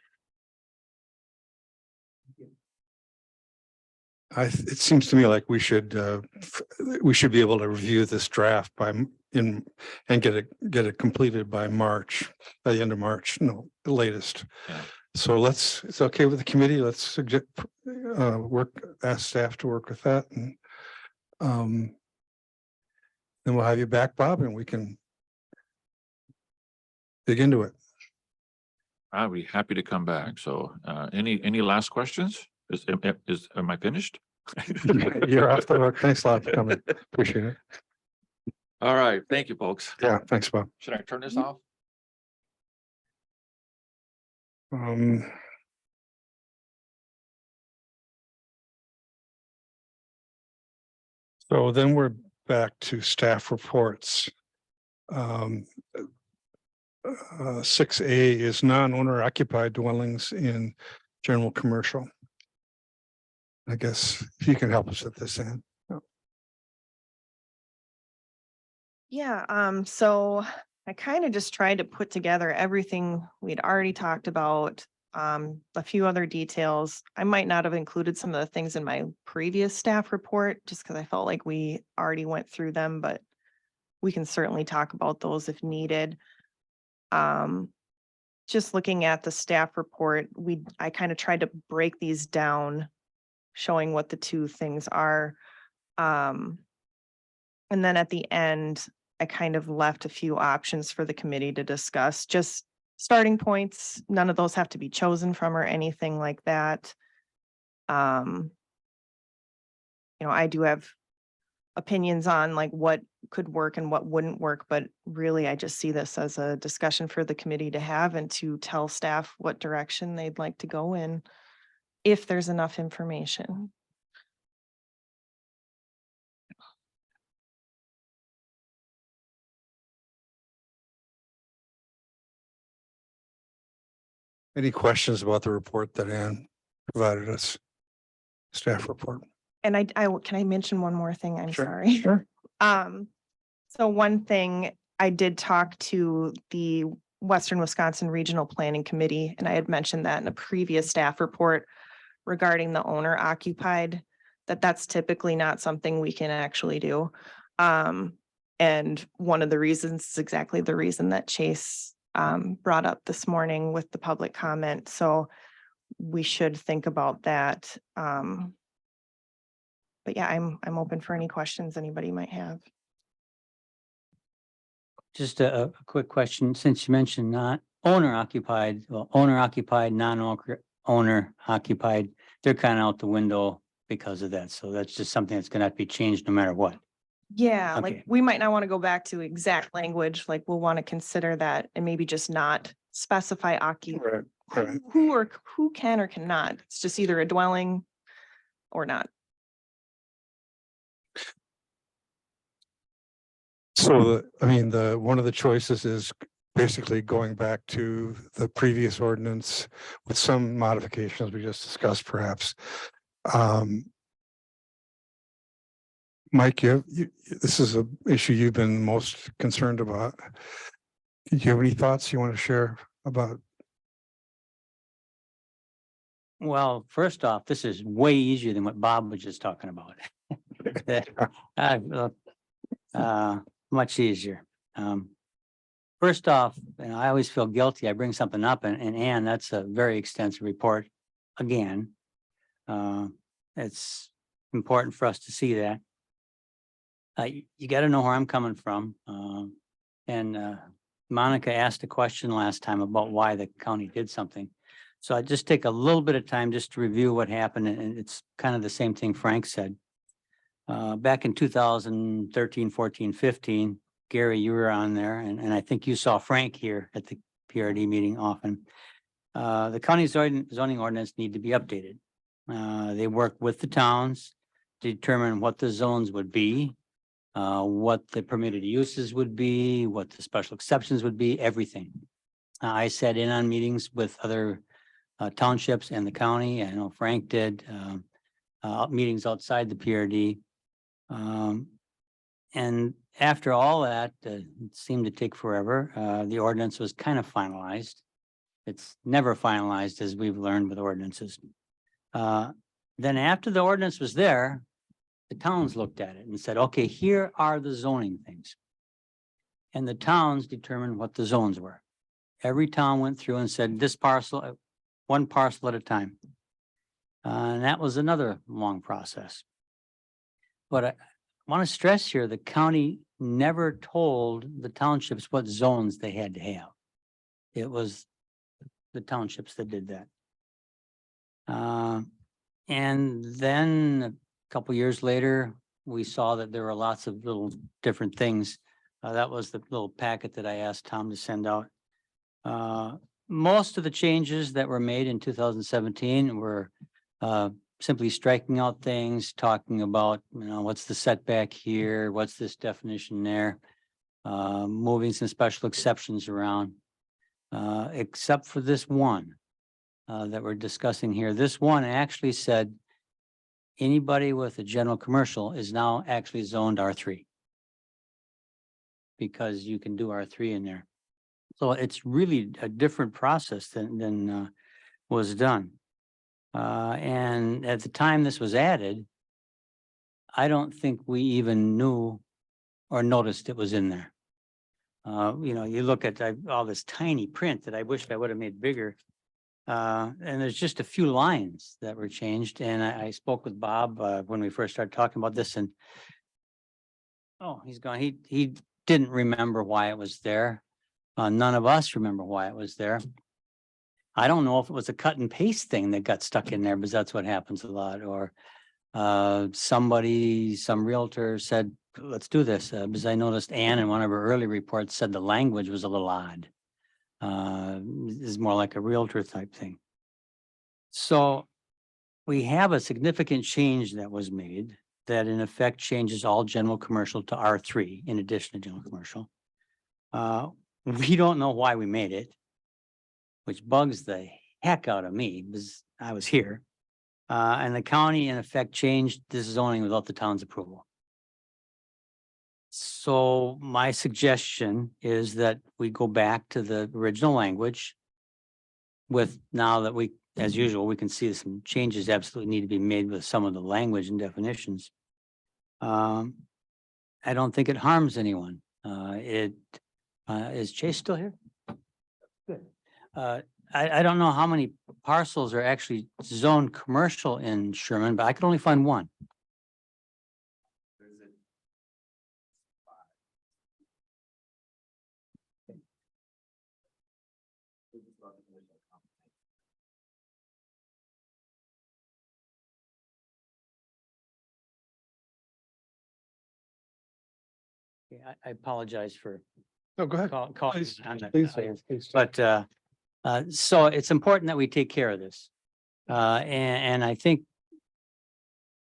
It seems to me like we should be able to review this draft and get it completed by the end of March, no, the latest. Yeah. So it's okay with the committee. Let's suggest, ask staff to work with that, and then we'll have you back, Bob, and we can dig into it. I'll be happy to come back. So any last questions? Am I finished? You're off the hook. Thanks a lot for coming. Appreciate it. All right, thank you, folks. Yeah, thanks, Bob. Should I turn this off? Um, So then we're back to staff reports. 6A is non-owner occupied dwellings in general commercial. I guess if you can help us with this, Ann. Yeah, so I kind of just tried to put together everything we'd already talked about, a few other details. I might not have included some of the things in my previous staff report, just because I felt like we already went through them, but we can certainly talk about those if needed. Just looking at the staff report, I kind of tried to break these down, showing what the two things are. And then at the end, I kind of left a few options for the committee to discuss, just starting points. None of those have to be chosen from or anything like that. I do have opinions on like what could work and what wouldn't work, but really I just see this as a discussion for the committee to have and to tell staff what direction they'd like to go in if there's enough information. Any questions about the report that Ann provided us? Staff report. And I can I mention one more thing? I'm Sure, sorry. sure. So one thing, I did talk to the Western Wisconsin Regional Planning Committee, and I had mentioned that in a previous staff report regarding the owner occupied, that's typically not something we can actually do. And one of the reasons is exactly the reason that Chase brought up this morning with the public comment. So we should think about that. But yeah, I'm open for any questions anybody might have. Just a quick question, since you mentioned not owner occupied, well, owner occupied, non-owner occupied, they're kind of out the window because of that. So that's just something that's gonna have to be changed no matter what. Yeah, Okay. like we might not want to go back to exact language, like we'll want to consider that and maybe just not specify Right, right. who can or cannot. It's just either a dwelling or not. So one of the choices is basically going back to the previous ordinance with some modifications we just discussed, perhaps. Mike, this is an issue you've been most concerned about. Do you have any thoughts you want to share about? Well, first off, this is way easier than what Bob was just talking about. Much easier. First off, and I always feel guilty. I bring something up and Ann, that's a very extensive report. Again, it's important for us to see that. You got to know where I'm coming from. And Monica asked a question last time about why the county did something. So I just take a little bit of time just to review what happened. And it's kind of the same thing Frank said. Back in 2013, 14, 15, Gary, you were on there, and I think you saw Frank here at the PRD meeting often. The county zoning ordinance need to be updated. They work with the towns to determine what the zones would be, what the permitted uses would be, what the special exceptions would be, everything. I sat in on meetings with other townships and the county. I know Frank did meetings outside the PRD. And after all that, it seemed to take forever. The ordinance was kind of finalized. It's never finalized, as we've learned with ordinances. Then after the ordinance was there, the towns looked at it and said, okay, here are the zoning things. And the towns determined what the zones were. Every town went through and said this parcel, one parcel at a time. And that was another long process. But I want to stress here, the county never told the townships what zones they had to have. It was the townships that did that. And then a couple years later, we saw that there were lots of little different things. That was the little packet that I asked Tom to send out. Most of the changes that were made in 2017 were simply striking out things, talking about, what's the setback here, what's this definition there, moving some special exceptions around, except for this one that we're discussing here. This one actually said anybody with a general commercial is now actually zoned R3 because you can do R3 in there. So it's really a different process than was done. And at the time this was added, I don't think we even knew or noticed it was in there. You look at all this tiny print that I wish I would have made bigger. And there's just a few lines that were changed. And I spoke with Bob when we first started talking about this, and oh, he's gone. He didn't remember why it was there. None of us remember why it was there. I don't know if it was a cut and paste thing that got stuck in there, because that's what happens a lot. Or some realtor said, let's do this. Because I noticed Ann in one of her early reports said the language was a little odd. Is more like a realtor type thing. So we have a significant change that was made that in effect changes all general commercial to R3 in addition to general commercial. We don't know why we made it, which bugs the heck out of me because I was here. And the county in effect changed this zoning without the town's approval. So my suggestion is that we go back to the original language with, now that we, as usual, we can see some changes absolutely need to be made with some of the language and definitions. I don't think it harms anyone. Is Chase still here? Good. I don't know how many parcels are actually zoned commercial in Sherman, but I could only find one. I apologize for No, go ahead. calling. Please, on that. please. But so it's important that we take care of this. And I think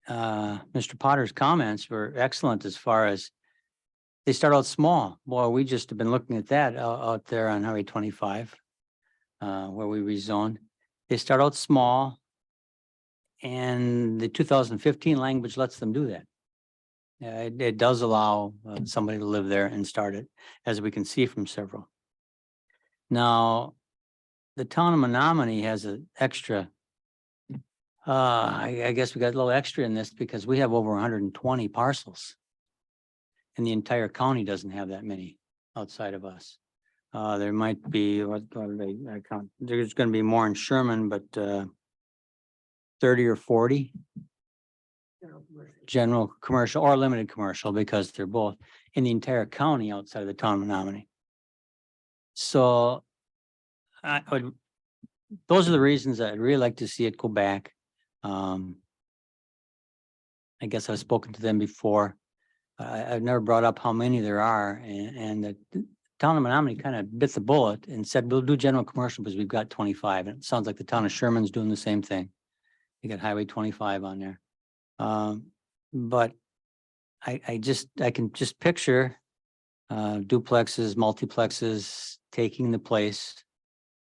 Mr. Potter's comments were excellent as far as they start out small. Boy, we just have been looking at that out there on Highway 25, where we rezoned. They start out small, and the 2015 language lets them do that. It does allow somebody to live there and start it, as we can see from several. Now, the town of Menominee has an extra, I guess we got a little extra in this because we have over 120 parcels. And the entire county doesn't have that many outside of us. There might be, what do they count? There's going to be more in Sherman, but 30 or 40. General commercial or limited commercial, because they're both in the entire county outside of the town of Menominee. So those are the reasons I'd really like to see it go back. I guess I've spoken to them before. I've never brought up how many there are, and the town of Menominee kind of bit the bullet and said, we'll do general commercial because we've got 25. And it sounds like the town of Sherman's doing the same thing. You got Highway 25 on there. But I can just picture duplexes, multiplexes taking the place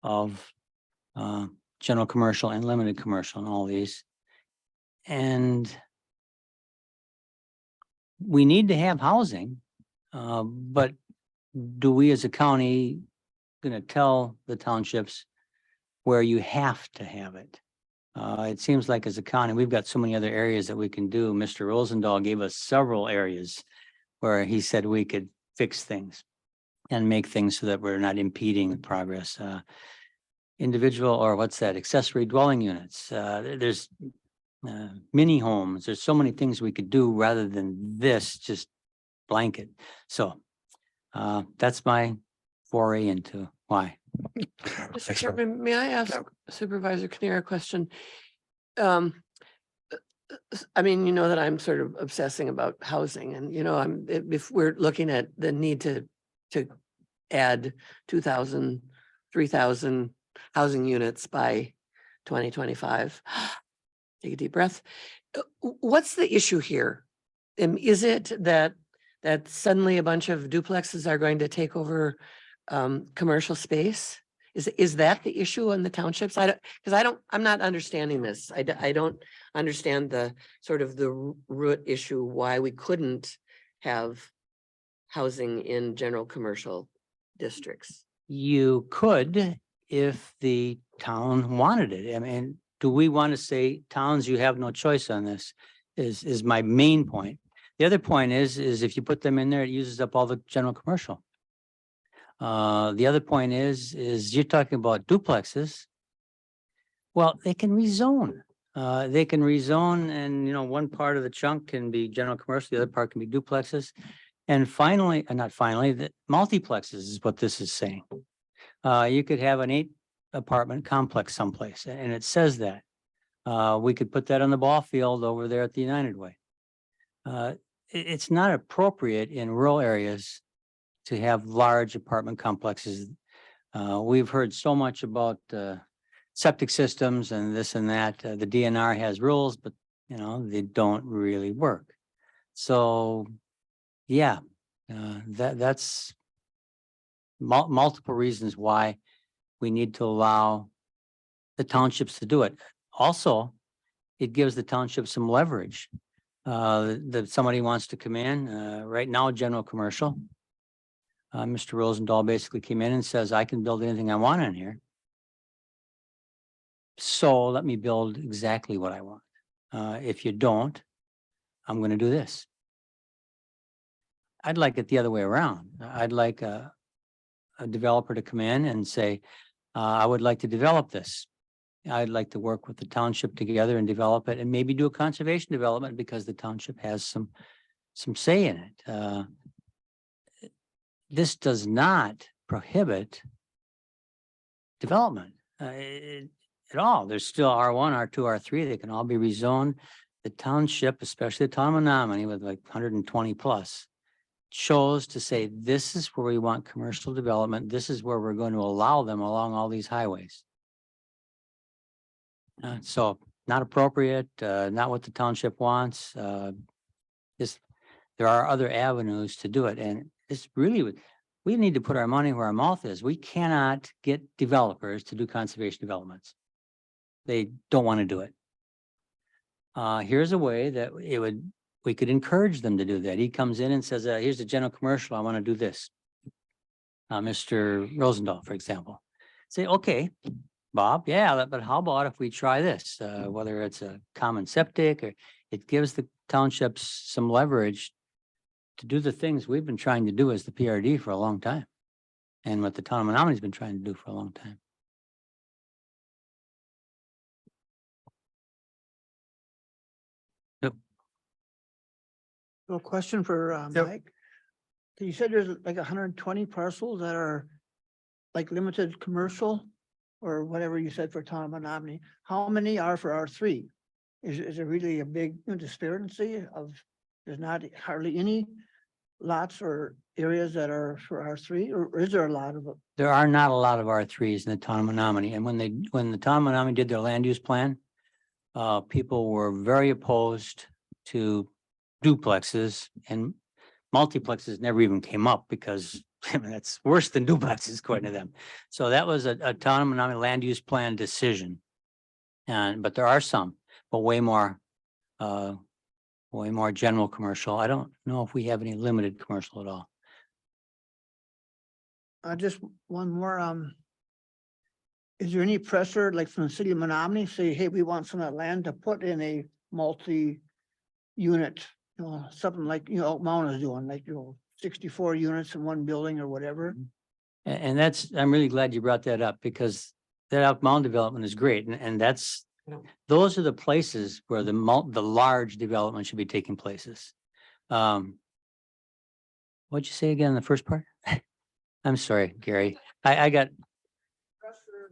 of general commercial and limited commercial and all these. And we need to have housing, but do we as a county going to tell the townships where you have to have it? It seems like as a county, we've got so many other areas that we can do. Mr. Rosendahl gave us several areas where he said we could fix things and make things so that we're not impeding the progress. Individual, or what's that, accessory dwelling units. There's mini homes. There's so many things we could do rather than this just blanket. So that's my foray into why Mr. Thanks, Bob. Chairman, may I ask Supervisor Kinnear a question? Um, I mean, you know that I'm sort of obsessing about housing and, you know, if we're looking at the need to add 2,000, 3,000 housing units by 2025. Take a deep breath. What's the issue here? Is it that suddenly a bunch of duplexes are going to take over commercial space? Is that the issue in the townships? I'm not understanding this. I don't understand the sort of the root issue why we couldn't have housing in general commercial districts. You could if the town wanted it. I mean, do we want to say towns, you have no choice on this is my main point. The other point is if you put them in there, it uses up all the general commercial. The other point is you're talking about duplexes. Well, they can rezone. They can rezone and, you know, one part of the chunk can be general commercial, the other part can be duplexes. And finally, not finally, the multiplexes is what this is saying. You could have an 8-apartment complex someplace, and it says that. We could put that on the ball field over there at the United Way. It's not appropriate in rural areas to have large apartment complexes. We've heard so much about septic systems and this and that. The DNR has rules, but you know, they don't really work. So yeah, that's multiple reasons why we need to allow the townships to do it. Also, it gives the township some leverage. That somebody wants to come in, right now, general commercial. Mr. Rosendahl basically came in and says, I can build anything I want in here. So let me build exactly what I want. If you don't, I'm going to do this. I'd like it the other way around. I'd like a developer to come in and say, I would like to develop this. I'd like to work with the township together and develop it and maybe do a conservation development because the township has some say in it. This does not prohibit development at all. There's still R1, R2, R3. They can all be rezoned. The township, especially the town of Menominee with like 120 plus, chose to say, this is where we want commercial development. This is where we're going to allow them along all these highways. So not appropriate, not what the township wants. There are other avenues to do it. And it's really, we need to put our money where our mouth is. We cannot get developers to do conservation developments. They don't want to do it. Here's a way that we could encourage them to do that. He comes in and says, here's a general commercial. I want to do this. Mr. Rosendahl, for example, say, okay, Bob, yeah, but how about if we try this, whether it's a common septic or it gives the townships some leverage to do the things we've been trying to do as the PRD for a long time. And what the town of Menominee has been trying to do for a long time. Yep. A question for Yep. Mike. You said there's like 120 parcels that are like limited commercial or whatever you said for town of Menominee. How many are for R3? Is there really a big disparity of, there's not hardly any lots or areas that are for R3, or is there a lot of them? There are not a lot of R3s in the town of Menominee. And when the town of Menominee did their land use plan, people were very opposed to duplexes, and multiplexes never even came up because I mean, that's worse than duplexes according to them. So that was a town of Menominee land use plan decision. But there are some, but way more general commercial. I don't know if we have any limited commercial at all. Just one more, is there any pressure like from the city of Menominee, say, hey, we want some of that land to put in a multi-unit, something like, Oak Mountain is doing, like, 64 units in one building or whatever? And that's, I'm really glad you brought that up because that Elk Mountain development is great. And that's, those are the places where the large development should be taking places. What'd you say again in the first part? I'm sorry, Gary. I got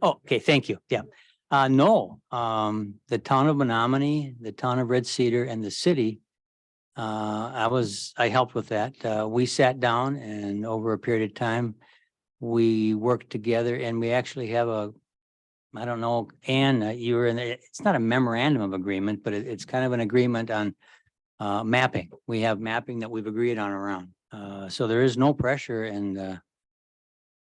Oh, okay, thank you. Yeah. No, the town of Menominee, the town of Red Cedar and the city. I helped with that. We sat down and over a period of time, we worked together and we actually have I don't know, Ann, you were in there. It's not a memorandum of agreement, but it's kind of an agreement on mapping. We have mapping that we've agreed on around. So there is no pressure and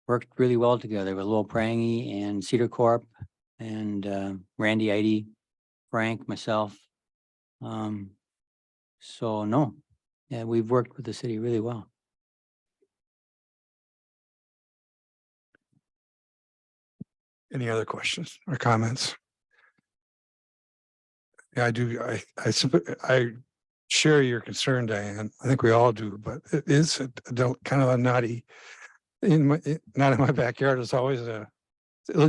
worked really well together with Lowell Prangy and Cedar Corp and Randy Idy, Frank, myself. So no, yeah, we've worked with the city really well. Any other questions or comments? Yeah, I do. I share your concern, Diane. I think we all do, but it is kind of a naughty not in my backyard is always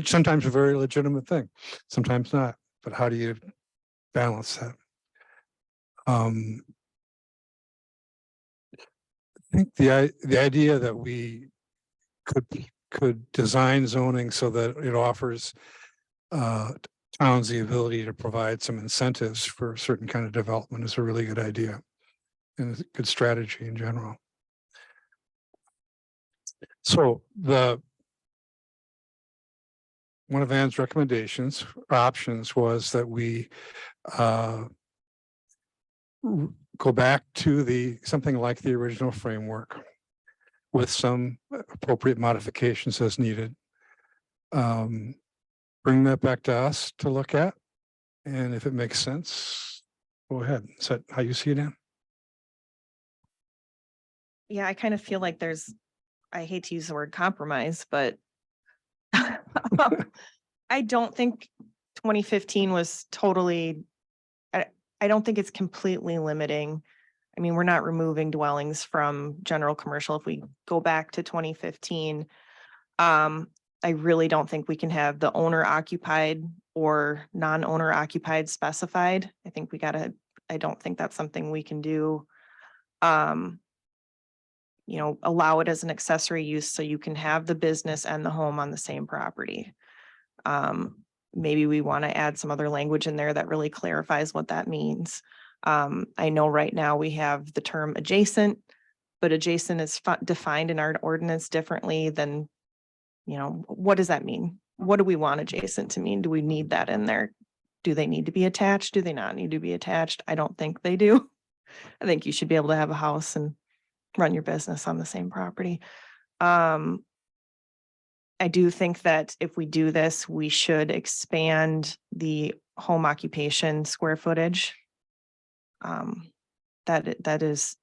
sometimes a very legitimate thing, sometimes not. But how do you balance that? I think the idea that we could design zoning so that it offers towns the ability to provide some incentives for a certain kind of development is a really good idea and it's a good strategy in general. So one of Ann's recommendations or options was that we go back to something like the original framework with some appropriate modifications as needed. Bring that back to us to look at. And if it makes sense, go ahead. Is that how you see it, Ann? Yeah, I kind of feel like I hate to use the word compromise, but I don't think 2015 was totally, I don't think it's completely limiting. I mean, we're not removing dwellings from general commercial. If we go back to 2015, I really don't think we can have the owner occupied or non-owner occupied specified. I don't think that's something we can do. Allow it as an accessory use so you can have the business and the home on the same property. Maybe we want to add some other language in there that really clarifies what that means. I know right now we have the term adjacent, but adjacent is defined in our ordinance differently than, what does that mean? What do we want adjacent to mean? Do we need that in there? Do they need to be attached? Do they not need to be attached? I don't think they do. I think you should be able to have a house and run your business on the same property. I do think that if we do this, we should expand the home occupation square footage. That is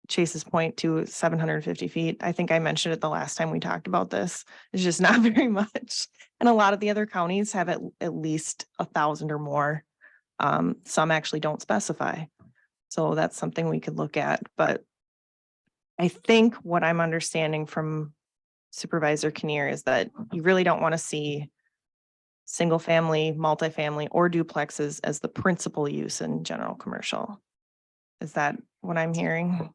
Chase's point to 750 feet. I think I mentioned it the last time we talked about this. It's just not very much. And a lot of the other counties have at least 1,000 or more. Some actually don't specify. So that's something we could look at. But I think what I'm understanding from Supervisor Kinnear is that you really don't want to see single family, multifamily, or duplexes as the principal use in general commercial. Is that what I'm hearing?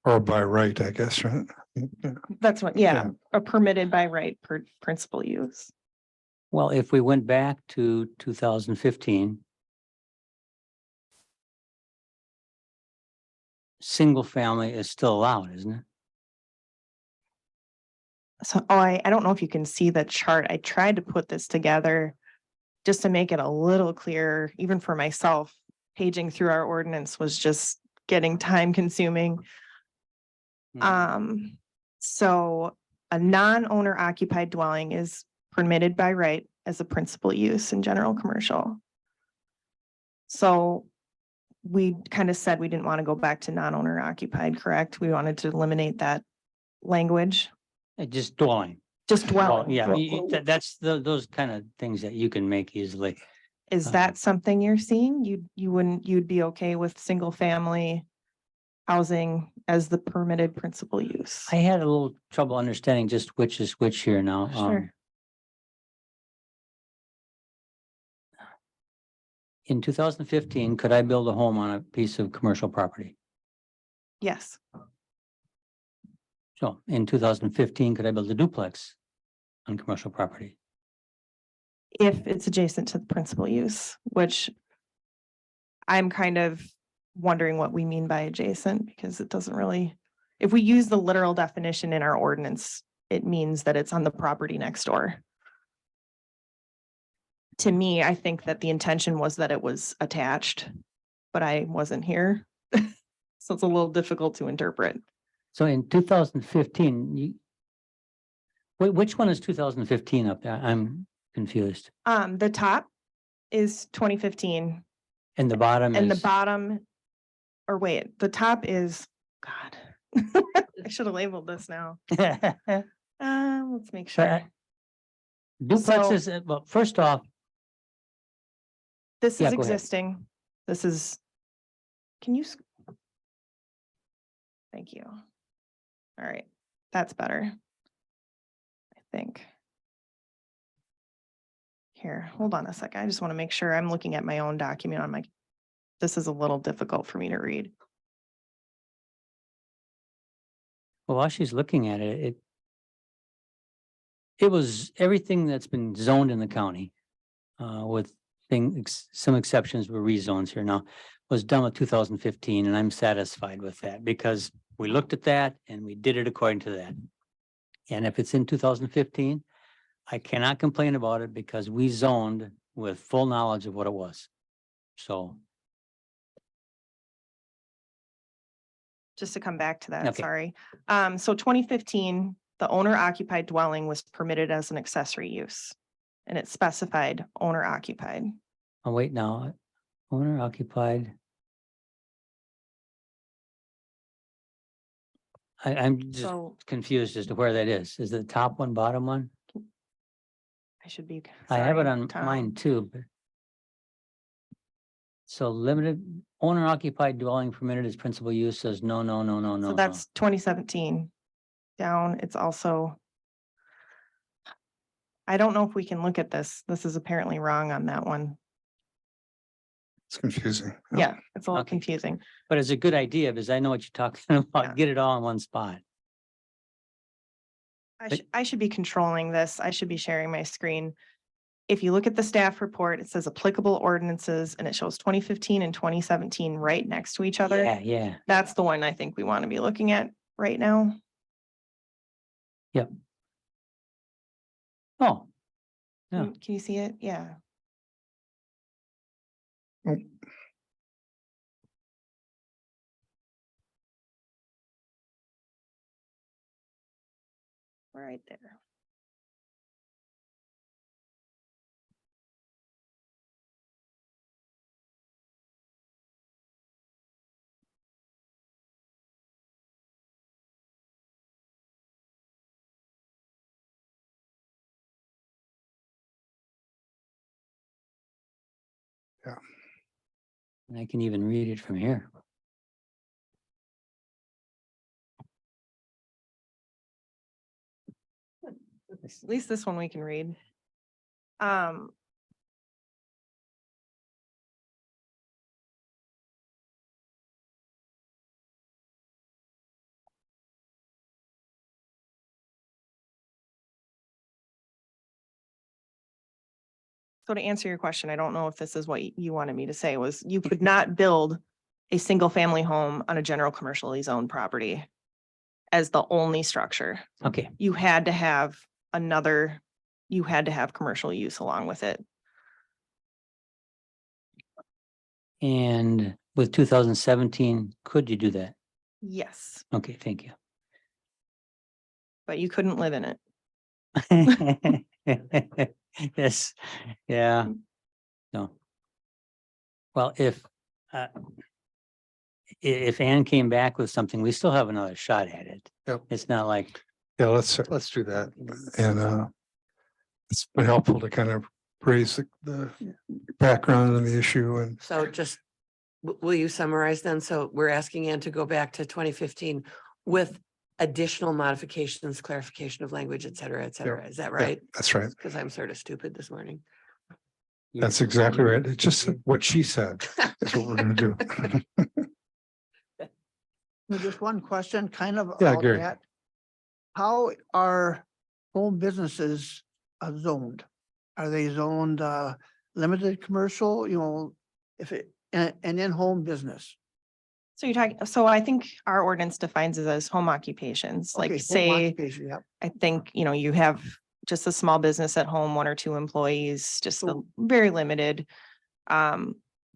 Or by right, I guess, right? Yeah. That's what, yeah, a permitted by right per principal use. Well, if we went back to 2015, single family is still allowed, isn't it? So, I don't know if you can see the chart. I tried to put this together just to make it a little clearer, even for myself. Paging through our ordinance was just getting time consuming. So a non-owner occupied dwelling is permitted by right as a principal use in general commercial. So we kind of said we didn't want to go back to non-owner occupied, correct? We wanted to eliminate that language. Just dwelling. Just Well, dwelling. yeah, that's those kind of things that you can make easily. Is that something you're seeing? You'd be okay with single family housing as the permitted principal use? I had a little trouble understanding just which is which here now. Sure. In 2015, could I build a home on a piece of commercial property? Yes. So in 2015, could I build a duplex on commercial property? if it's adjacent to the principal use, which I'm kind of wondering what we mean by adjacent, because it doesn't really, if we use the literal definition in our ordinance, it means that it's on the property next door. To me, I think that the intention was that it was attached, but I wasn't here. So it's a little difficult to interpret. So in 2015, which one is 2015 up there? I'm confused. The top is 2015 And the bottom and the is, bottom, or wait, the top is, God. I should have labeled this now. Let's make sure. duplexes, well, first off, This yeah, is go ahead. existing. This is, can you? Thank you. All right, that's better. I think. Here, hold on a second. I just want to make sure I'm looking at my own document on my, this is a little difficult for me to read. well, while she's looking at it, it was everything that's been zoned in the county, with some exceptions were rezones here now, was done with 2015, and I'm satisfied with that because we looked at that and we did it according to that. And if it's in 2015, I cannot complain about it because we zoned with full knowledge of what it was. So, Just to come back to that, Okay. sorry. So 2015, the owner occupied dwelling was permitted as an accessory use. And it specified owner occupied. oh wait, now, owner occupied. I'm just So confused as to where that is. Is it the top one, bottom one? I should be. I have it sorry, on Tom. mine too, but. So limited owner occupied dwelling permitted as principal use says no. So that's 2017 down. It's also. I don't know if we can look at this. This is apparently wrong on that one. It's confusing. Yeah, it's a little Okay. confusing. But it's a good idea because I know what you're talking about. Yeah. Get it all in one spot. But- I should be controlling this. I should be sharing my screen. If you look at the staff report, it says applicable ordinances and it shows 2015 and 2017 right next to each other. Yeah. That's the one I think we want to be looking at right now. Oh, Yeah. Can you see it? Yeah. Oh. Right there. and I can even read it from here. At least this one we can read. So to answer your question, I don't know if this is what you wanted me to say, was you could not build a single family home on a general commercially zoned property as the only structure. Okay, You had to have another, you had to have commercial use along with it. and with 2017, could you do that? Yes, Okay, thank you. but you couldn't live in it. Yes, yeah. No. Well, if Ann came back with something, we still have another shot at it. Yep. It's not like, Yeah, let's do that. And it's been helpful to kind of raise the background and the issue and So just, will you summarize then? So we're asking Ann to go back to 2015 with additional modifications, clarification of language, et cetera, et cetera. Is that yeah, right? that's right. Because I'm sort of stupid this morning. That's exactly right. It's just what she said. That's what we're gonna do. Just one question, kind of Yeah, about Gary. that. How are home businesses zoned? are they zoned, limited commercial, you know, if it, and then home business? So you're talking, so I think our ordinance defines it as home occupations, Okay, like home say, occupation, yep. I think, you know, you have just a small business at home, 1 or 2 employees, just a So- very limited.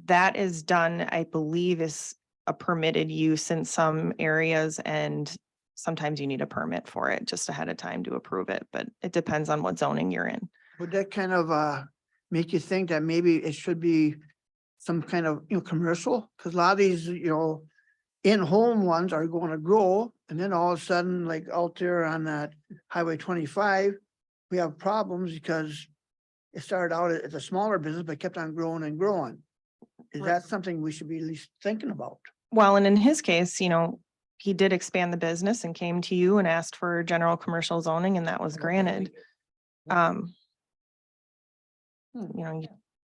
That is done, I believe, is a permitted use in some areas, and sometimes you need a permit for it just ahead of time to approve it, but it depends on what zoning you're in. Would that kind of, make you think that maybe it should be some kind of, you know, commercial? Cause a lot of these, you know, in-home ones are going to grow, and then all of a sudden, like out there on that Highway 25, we have problems because it started out as a smaller business, but kept on growing and growing. Is Right. that something we should be at least thinking about? Well, and in his case, you know, he did expand the business and came to you and asked for general commercial zoning, and that was granted. Um, you know,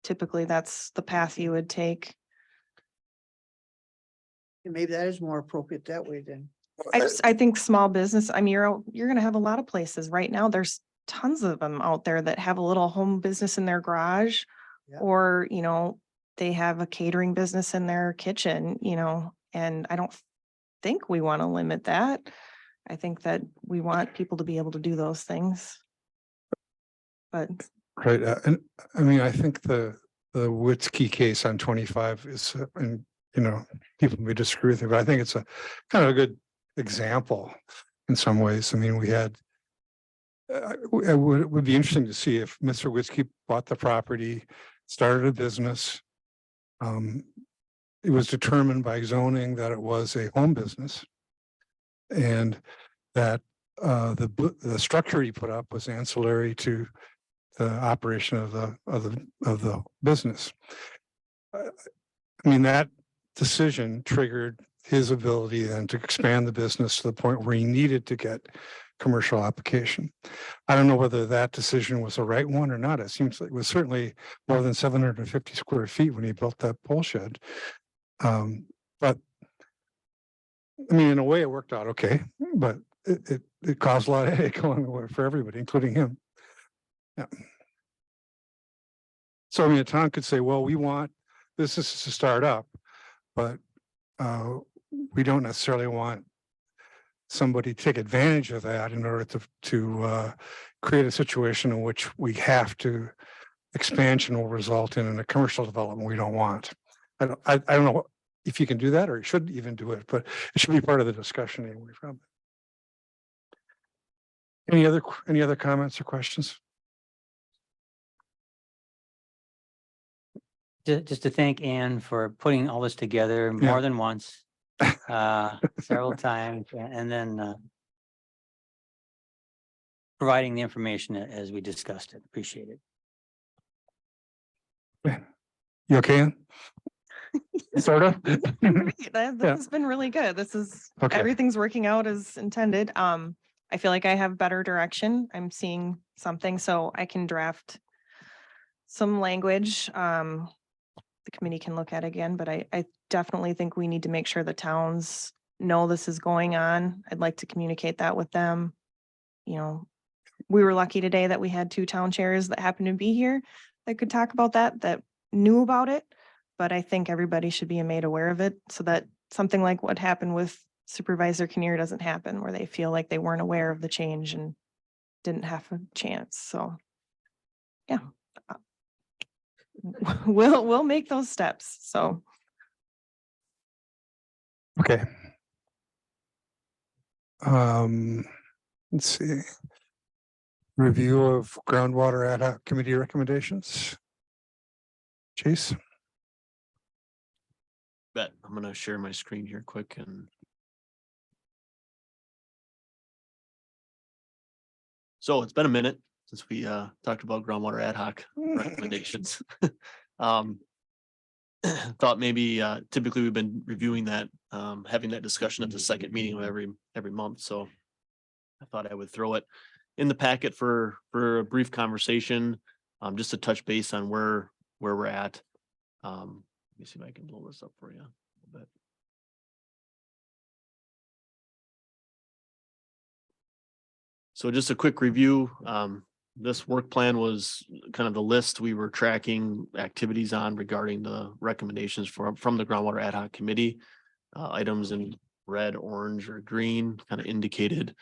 typically that's the path you would take. And maybe that is more appropriate that way then. I think small business, I mean, you're gonna have a lot of places right now. There's tons of them out there that have a little home business in their garage. Yeah. Or, you know, they have a catering business in their kitchen, you know, and I don't think we want to limit that. I think that we want people to be able to do those things. But Right, and I mean, I think the Witzke case on 25 is, and you know, people may disagree with me, but I think it's a kind of a good example in some ways. I mean, we had, it would be interesting to see if Mr. Witzke bought the property, started a business. It was determined by zoning that it was a home business. And that the structure he put up was ancillary to the operation of the business. I mean, that decision triggered his ability then to expand the business to the point where he needed to get commercial application. I don't know whether that decision was the right one or not. It seems like it was certainly more than 750 square feet when he built that pole shed. But I mean, in a way it worked out okay, but it caused a lot of headache along the way for everybody, including him. Yeah. So I mean, a town could say, well, we want businesses to start up, but we don't necessarily want somebody to take advantage of that in order to create a situation in which we have to expansion will result in a commercial development we don't want. I don't know if you can do that or you should even do it, but it should be part of the discussion anyway. From any other comments or questions? Just to thank Ann for putting all this together Yeah. more than once, several times, and then providing the information as we discussed it. Appreciate it. You okay? Ann? Sort of. That Yeah. has been really good. This is, Okay. everything's working out as intended. I feel like I have better direction. I'm seeing something, so I can draft some language. The committee can look at again, but I definitely think we need to make sure the towns know this is going on. I'd like to communicate that with them. You know, we were lucky today that we had 2 town chairs that happened to be here that could talk about that knew about it. But I think everybody should be made aware of it so that something like what happened with Supervisor Kinnear doesn't happen, where they feel like they weren't aware of the change and didn't have a chance. So, yeah. We'll make those steps. So. Okay. Let's see. Review of groundwater ad hoc committee recommendations. Chase. Bet I'm gonna share my screen here quick and. So it's been a minute since we talked about groundwater ad hoc recommendations. Thought maybe typically we've been reviewing that, having that discussion at the second meeting of every month, so. I thought I would throw it in the packet for a brief conversation, just to touch base on where we're at. Let me see if I can blow this up for you a little bit. So just a quick review, this work plan was kind of the list we were tracking activities on regarding the recommendations from the groundwater ad hoc committee. Items in red, orange, or green kind of indicated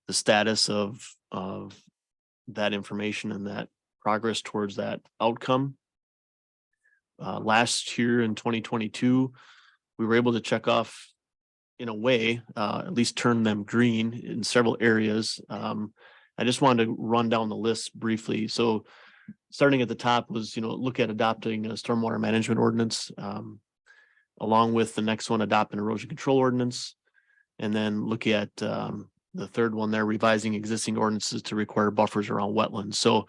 the status of that information and that progress towards that outcome. Last year in 2022, we were able to check off in a way, at least turn them green in several areas. I just wanted to run down the list briefly. So starting at the top was, look at adopting a stormwater management ordinance, along with the next one, adopt an erosion control ordinance. And then look at the third one there, revising existing ordinances to require buffers around wetlands. So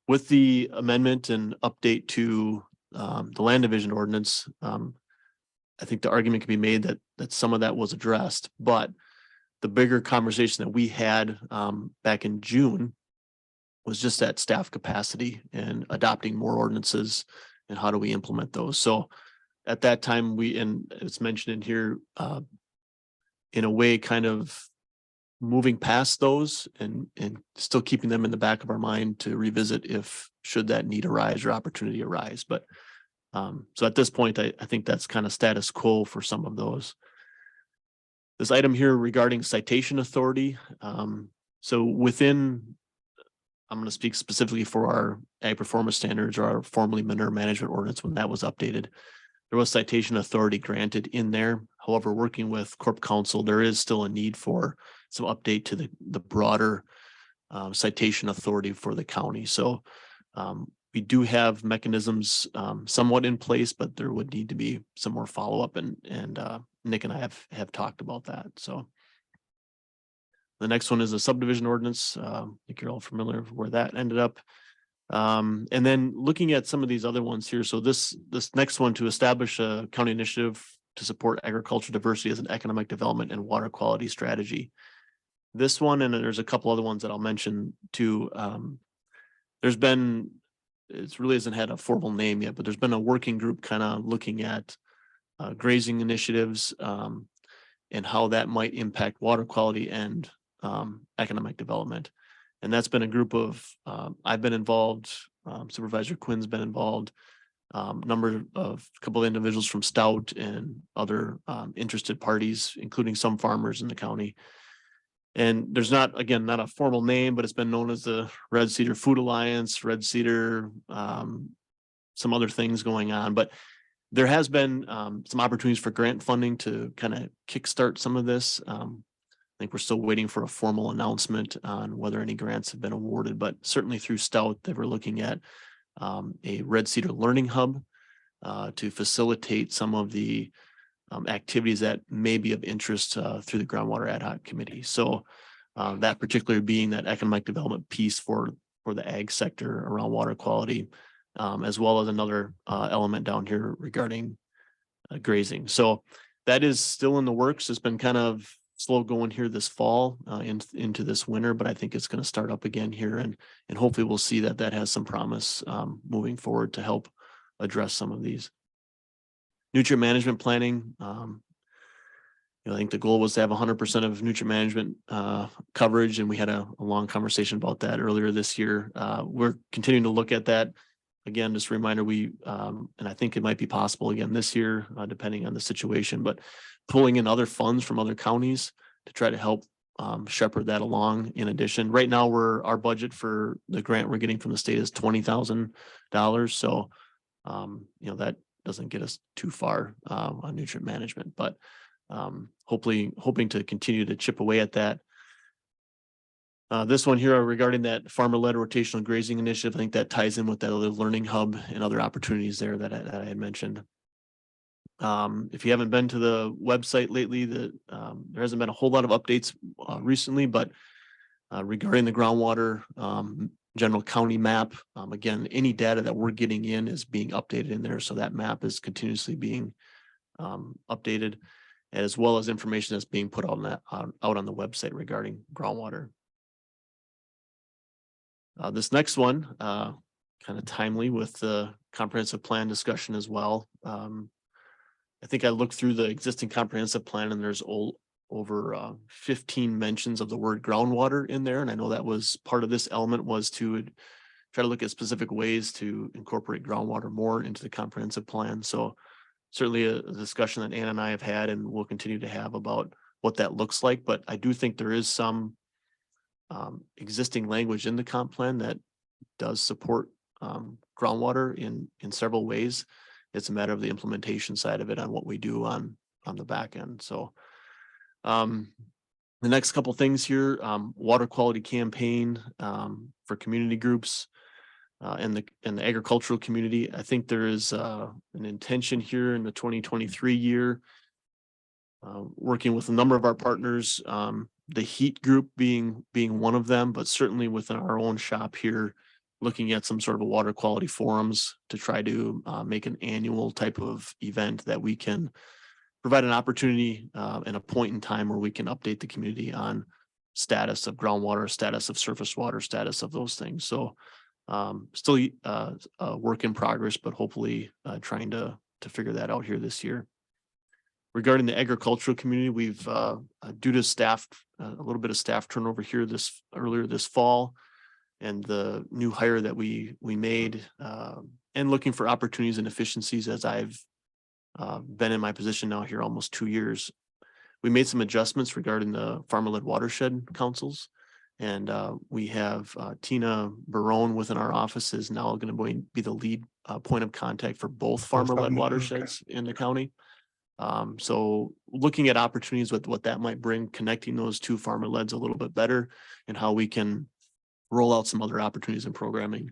with the amendment and update to the land division ordinance, I think the argument can be made that some of that was addressed, but the bigger conversation that we had back in June was just that staff capacity and adopting more ordinances and how do we implement those. So at that time, and it's mentioned in here, in a way, kind of moving past those and still keeping them in the back of our mind to revisit if should that need arise or opportunity arise. But so at this point, I think that's kind of status quo for some of those. This item here regarding citation authority. So within, I'm going to speak specifically for our ag performance standards or our formerly manure management ordinance when that was updated. There was citation authority granted in there. However, working with Corp Counsel, there is still a need for some update to the broader citation authority for the county. So we do have mechanisms somewhat in place, but there would need to be some more follow-up, and Nick and I have talked about that. So the next one is a subdivision ordinance. I think you're all familiar with where that ended up. And then looking at some of these other ones here. So this next one, to establish a county initiative to support agriculture diversity as an economic development and water quality strategy. This one, and then there's a couple other ones that I'll mention too. It really hasn't had a formal name yet, but there's been a working group kind of looking at grazing initiatives and how that might impact water quality and economic development. And that's been a group of, I've been involved, Supervisor Quinn's been involved, a couple of individuals from Stout and other interested parties, including some farmers in the county. And there's not a formal name, but it's been known as the Red Cedar Food Alliance, Red Cedar, some other things going on. But there has been some opportunities for grant funding to kind of kickstart some of this. I think we're still waiting for a formal announcement on whether any grants have been awarded, but certainly through Stout, they were looking at a Red Cedar Learning Hub to facilitate some of the activities that may be of interest through the Groundwater Ad Hoc Committee. So that particularly being that economic development piece for the ag sector around water quality, as well as another element down here regarding grazing. So that is still in the works. It's been kind of slow going here this fall into this winter, but I think it's going to start up again here, and hopefully we'll see that has some promise moving forward to help address some of these. Nutrient management planning. I think the goal was to have 100% of nutrient management coverage, and we had a long conversation about that earlier this year. We're continuing to look at that. Again, just a reminder, and I think it might be possible again this year, depending on the situation, but pulling in other funds from other counties to try to help shepherd that along. In addition, right now our budget for the grant we're getting from the state is $20,000. So, that doesn't get us too far on nutrient management, but hoping to continue to chip away at that. This one here regarding that farmer-led rotational grazing initiative, I think that ties in with that other learning hub and other opportunities there that I had mentioned. If you haven't been to the website lately, there hasn't been a whole lot of updates recently, but regarding the groundwater general county map, again, any data that we're getting in is being updated in there. So that map is continuously being updated, as well as information that's being put out on the website regarding groundwater. This next one, kind of timely with the comprehensive plan discussion as well. I think I looked through the existing comprehensive plan, and there's over 15 mentions of the word groundwater in there. And I know that was part of this element was to try to look at specific ways to incorporate groundwater more into the comprehensive plan. So certainly a discussion that Ann and I have had and will continue to have about what that looks like. But I do think there is some existing language in the comp plan that does support groundwater in several ways. It's a matter of the implementation side of it on what we do on the back end. So the next couple things here, water quality campaign for community groups and the agricultural community. I think there is an intention here in the 2023 year, working with a number of our partners, the heat group being one of them, but certainly within our own shop here, looking at some sort of a water quality forums to try to make an annual type of event that we can provide an opportunity and a point in time where we can update the community on status of groundwater, status of surface water, status of those things. So still a work in progress, but hopefully trying to figure that out here this year. Regarding the agricultural community, we've due to staff, a little bit of staff turnover here earlier this fall, and the new hire that we made, and looking for opportunities and efficiencies as I've been in my position now here almost 2 years. We made some adjustments regarding the farmer-led watershed councils. And we have Tina Barone within our office is now going to be the lead point of contact for both farmer-led watersheds in the county. So looking at opportunities with what that might bring, connecting those two farmer-leds a little bit better, and how we can roll out some other opportunities and programming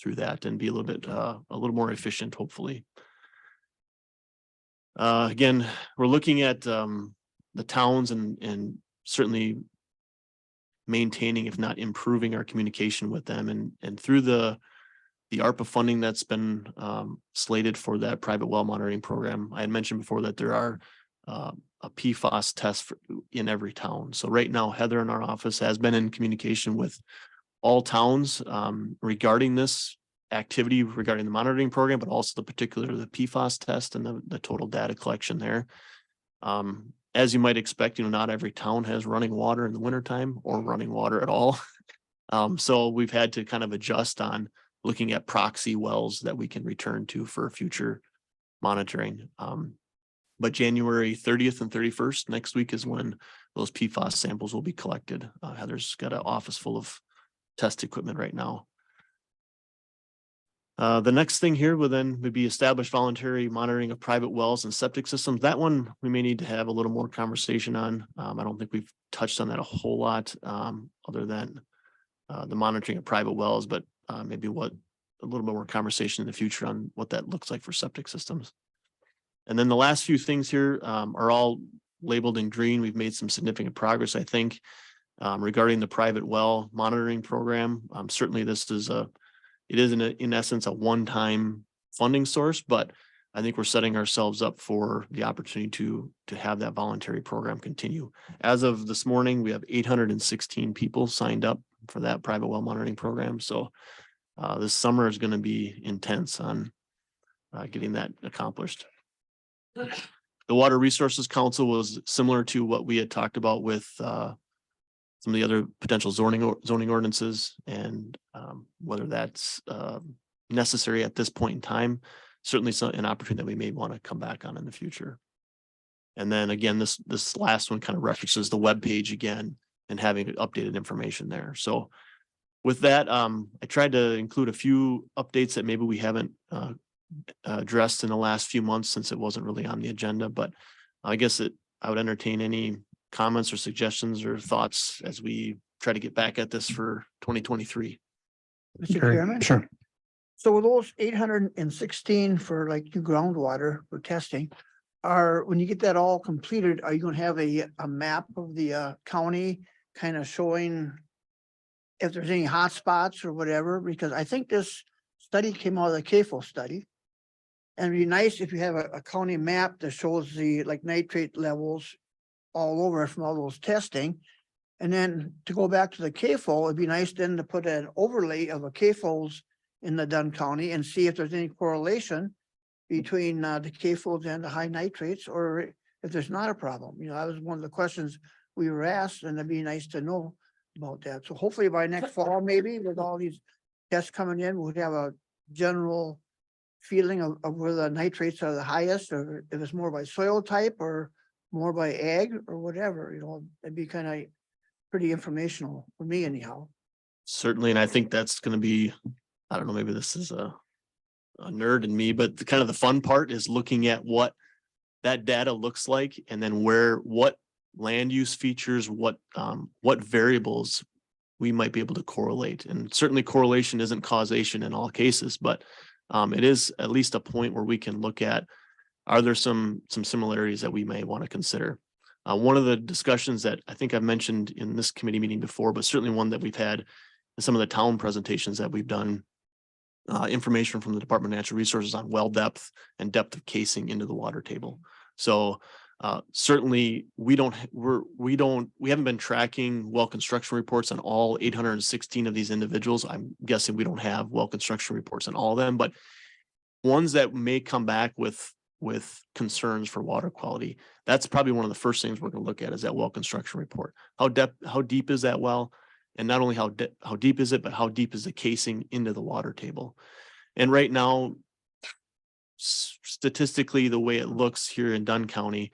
through that and be a little more efficient, hopefully. Again, we're looking at the towns and certainly maintaining, if not improving, our communication with them, and through the ARPA funding that's been slated for that private well monitoring program. I had mentioned before that there are a PFAS test in every town. So right now, Heather in our office has been in communication with all towns regarding this activity, regarding the monitoring program, but also the PFAS test and the total data collection there. As you might expect, not every town has running water in the wintertime or running water at all. So we've had to kind of adjust on looking at proxy wells that we can return to for future monitoring. But January 30th and 31st next week is when those PFAS samples will be collected. Heather's got an office full of test equipment right now. The next thing here would be established voluntary monitoring of private wells and septic systems. That one we may need to have a little more conversation on. I don't think we've touched on that a whole lot other than the monitoring of private wells, but maybe a little bit more conversation in the future on what that looks like for septic systems. And then the last few things here are all labeled in green. We've made some significant progress, I think, regarding the private well monitoring program. Certainly this is it is in essence a one-time funding source, but I think we're setting ourselves up for the opportunity to have that voluntary program continue. As of this morning, we have 816 people signed up for that private well monitoring program. So this summer is going to be intense on getting that accomplished. The Water Resources Council was similar to what we had talked about with some of the other potential zoning ordinances, and whether that's necessary at this point in time. Certainly an opportunity that we may want to come back on in the future. And then again, this last one kind of references the webpage again and having updated information there. So with that, I tried to include a few updates that maybe we haven't addressed in the last few months since it wasn't really on the agenda, but I guess I would entertain any comments or suggestions or thoughts as we try to get back at this for 2023. Mr. Okay, Chairman? sure. So with those 816 for like new groundwater for testing, when you get that all completed, are you gonna have a map of the county kind of showing if there's any hot spots or whatever? Because I think this study came out of the CAFO study. And it'd be nice if you have a county map that shows the like nitrate levels all over from all those testing. And then to go back to the CAFO, it'd be nice then to put an overlay of a CAFOs in the Dunn County and see if there's any correlation between the CAFOs and the high nitrates, or if there's not a problem. That was one of the questions we were asked, and it'd be nice to know about that. So hopefully by next fall, maybe with all these tests coming in, we'll have a general feeling of where the nitrates are the highest, or if it's more by soil type or more by ag or whatever, it'd be kind of pretty informational for me anyhow. Certainly, and I think that's gonna be, I don't know, maybe this is a nerd in me, but the kind of the fun part is looking at what that data looks like, and then what land use features, what variables we might be able to correlate. And certainly correlation isn't causation in all cases, but it is at least a point where we can look at, are there some similarities that we may want to consider? One of the discussions that I think I've mentioned in this committee meeting before, but certainly one that we've had in some of the town presentations that we've done, information from the Department of Natural Resources on well depth and depth of casing into the water table. So certainly we haven't been tracking well construction reports on all 816 of these individuals. I'm guessing we don't have well construction reports on all of them, but ones that may come back with concerns for water quality, that's probably one of the first things we're going to look at is that well construction report. How deep is that well? And not only how deep is it, but how deep is the casing into the water table? And right now, statistically, the way it looks here in Dunn County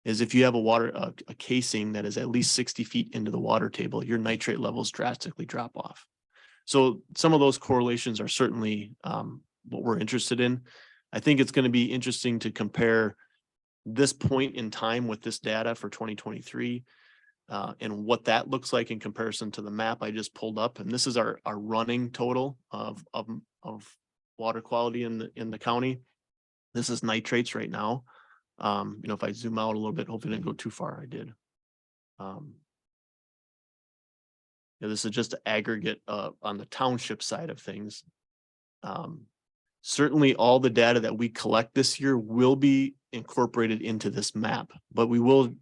is if you have a casing that is at least 60 feet into the water table, your nitrate levels drastically drop off. So some of those correlations are certainly what we're interested in. I think it's going to be interesting to compare this point in time with this data for 2023 and what that looks like in comparison to the map I just pulled up. And this is our running total of water quality in the county. This is nitrates right now. If I zoom out a little bit, hopefully I didn't go too far. I did. This is just an aggregate on the township side of things. Certainly all the data that we collect this year will be incorporated into this map, but we will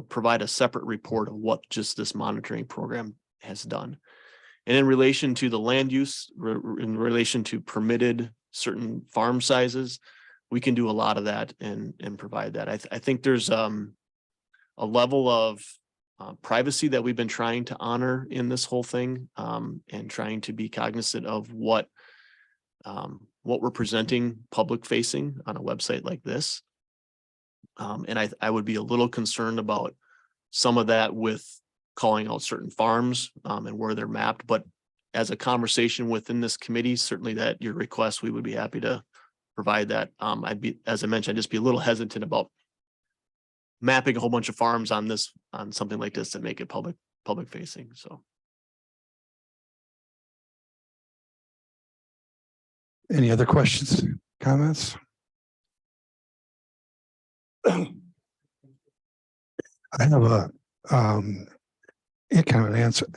provide a separate report of what just this monitoring program has done. And in relation to the land use, in relation to permitted certain farm sizes, we can do a lot of that and provide that. I think there's a level of privacy that we've been trying to honor in this whole thing, and trying to be cognizant of what we're presenting public facing on a website like this. And I would be a little concerned about some of that with calling out certain farms and where they're mapped. But as a conversation within this committee, certainly that your request, we would be happy to provide that. As I mentioned, I'd just be a little hesitant about mapping a whole bunch of farms on something like this to make it public facing. So. Any other questions, comments? I have a kind of an answer.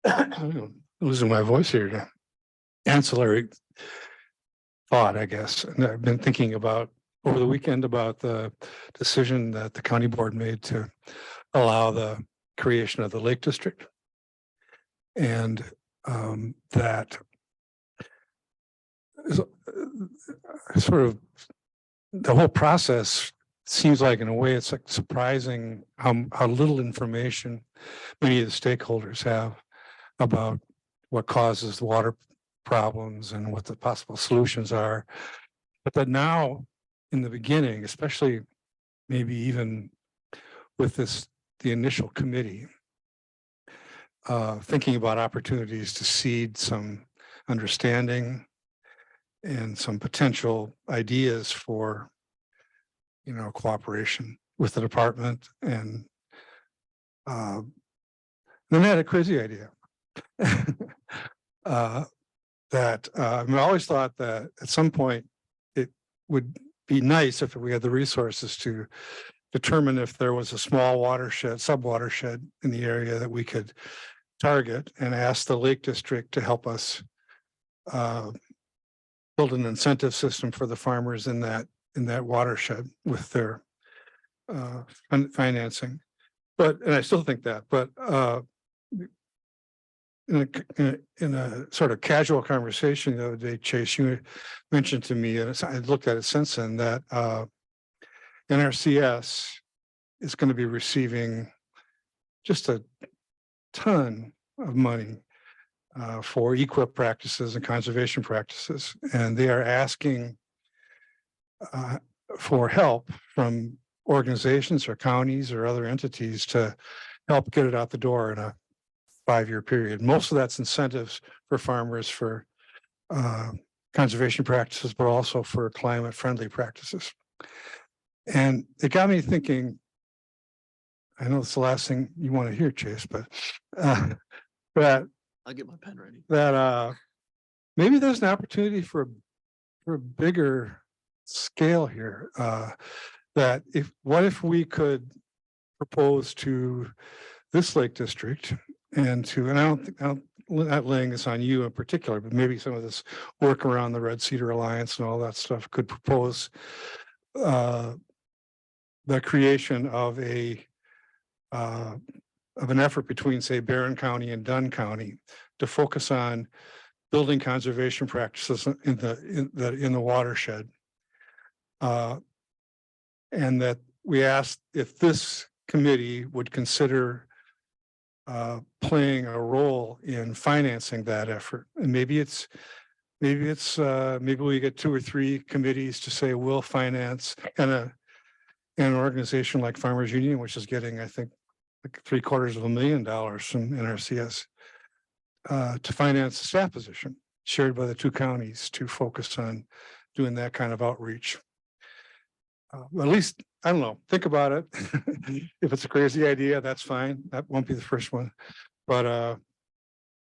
I'm losing my voice here to ancillary thought, I guess. And I've been thinking about over the weekend about the decision that the county board made to allow the creation of the Lake District. And that is sort of the whole process seems like, in a way, it's like surprising how little information many of the stakeholders have about what causes the water problems and what the possible solutions are. But that now, in the beginning, especially maybe even with the initial committee, thinking about opportunities to seed some understanding and some potential ideas for cooperation with the department. And then I had a crazy idea that I always thought that at some point it would be nice if we had the resources to determine if there was a small watershed, sub-watershed in the area that we could target and ask the Lake District to help us build an incentive system for the farmers in that watershed with their financing. And I still think that, but in a sort of casual conversation the other day, Chase, you mentioned to me, and I looked at it since then, that NRCS is going to be receiving just a ton of money for equip practices and conservation practices. And they are asking for help from organizations or counties or other entities to help get it out the door in a 5-year period. Most of that's incentives for farmers for conservation practices, but also for climate friendly practices. And it got me thinking, I know it's the last thing you want to hear, Chase, but that I'll get my pen ready. maybe there's an opportunity for a bigger scale here. That what if we could propose to this Lake District and I don't think, I'm not laying this on you in particular, but maybe some of this work around the Red Cedar Alliance and all that stuff could propose the creation of an effort between, say, Barron County and Dunn County to focus on building conservation practices in the watershed. And that we asked if this committee would consider playing a role in financing that effort. And maybe we get 2 or 3 committees to say we'll finance, and an organization like Farmers Union, which is getting, I think, like $750,000 from NRCS to finance the staff position shared by the 2 counties to focus on doing that kind of outreach. At least, I don't know, think about it. If it's a crazy idea, that's fine. That won't be the first one. But,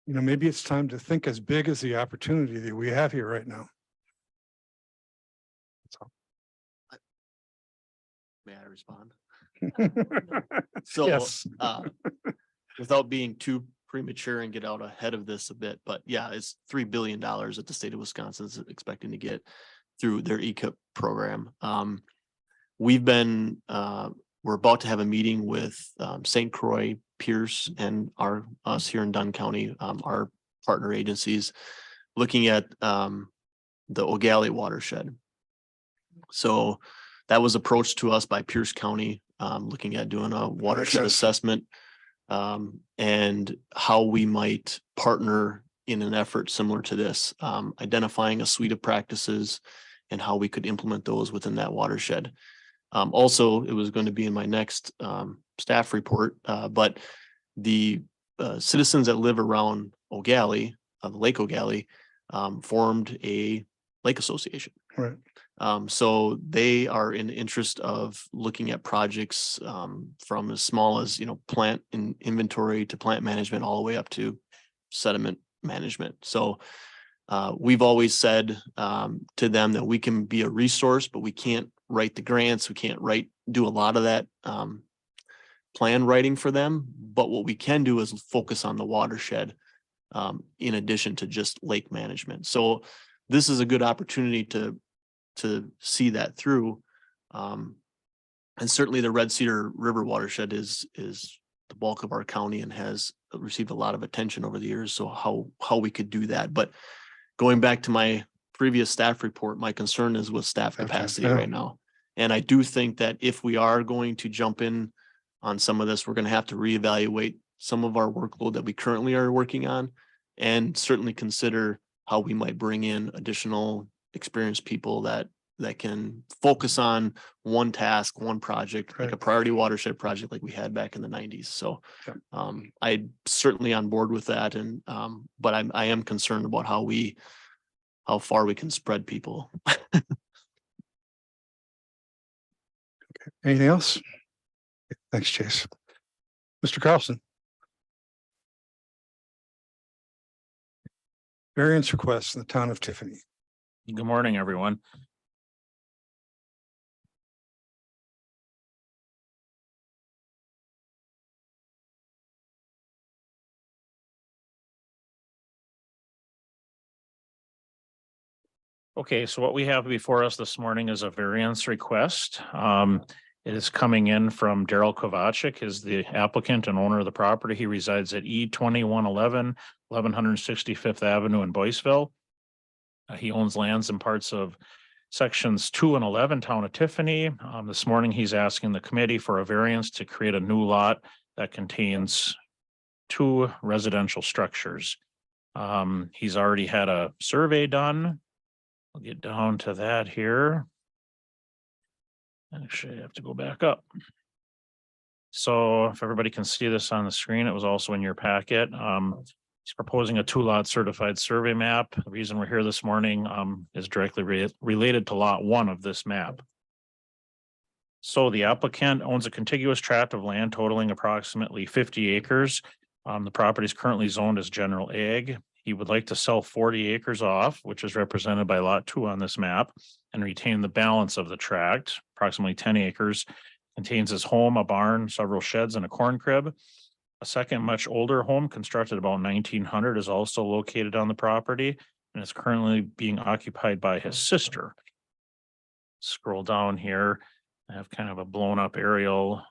maybe it's time to think as big as the opportunity that we have here right now. May I respond? So, Yes. without being too premature and get out ahead of this a bit, but yeah, it's $3 billion that the state of Wisconsin is expecting to get through their EQIP program. We've been, we're about to have a meeting with St. Croix, Pierce, and us here in Dunn County, our partner agencies, looking at the O'Galley watershed. So that was approached to us by Pierce County, looking at doing a watershed assessment and how we might partner in an effort similar to this, identifying a suite of practices and how we could implement those within that watershed. Also, it was going to be in my next staff report, but the citizens that live around O'Galley, the Lake O'Galley, formed a lake association. Right. So they are in interest of looking at projects from as small as, plant inventory to plant management, all the way up to sediment management. So we've always said to them that we can be a resource, but we can't write the grants. We can't do a lot of that plan writing for them. But what we can do is focus on the watershed in addition to just lake management. So this is a good opportunity to see that through. And certainly the Red Cedar River watershed is the bulk of our county and has received a lot of attention over the years. So how we could do that. But going back to my previous staff report, my concern is with staff capacity right now. And I do think that if we are going to jump in on some of this, we're going to have to reevaluate some of our workload that we currently are working on, and certainly consider how we might bring in additional experienced people that can focus on one task, one project, like a priority watershed project like we had back in the 90s. So I'm certainly on board with that. And but I am concerned about how far we can spread people. Anything else? Thanks, Chase. Mr. Carlson. Variance requests in the town of Tiffany. Good morning, everyone. Okay, so what we have before us this morning is a variance request. It is coming in from Daryl Kovacic, is the applicant and owner of the property. He resides at E2111, 1165th Avenue in Boyceville. He owns lands in parts of Sections 2 and 11, Town of Tiffany. This morning, he's asking the committee for a variance to create a new lot that contains 2 residential structures. He's already had a survey done. We'll get down to that here. Actually, I have to go back up. So if everybody can see this on the screen, it was also in your packet. He's proposing a 2-lot certified survey map. The reason we're here this morning is directly related to lot 1 of this map. So the applicant owns a contiguous tract of land totaling approximately 50 acres. The property is currently zoned as general ag. He would like to sell 40 acres off, which is represented by lot 2 on this map, and retain the balance of the tract, approximately 10 acres. Contains his home, a barn, several sheds, and a corn crib. A second, much older home constructed about 1900 is also located on the property and is currently being occupied by his sister. Scroll down here. I have kind of a blown up aerial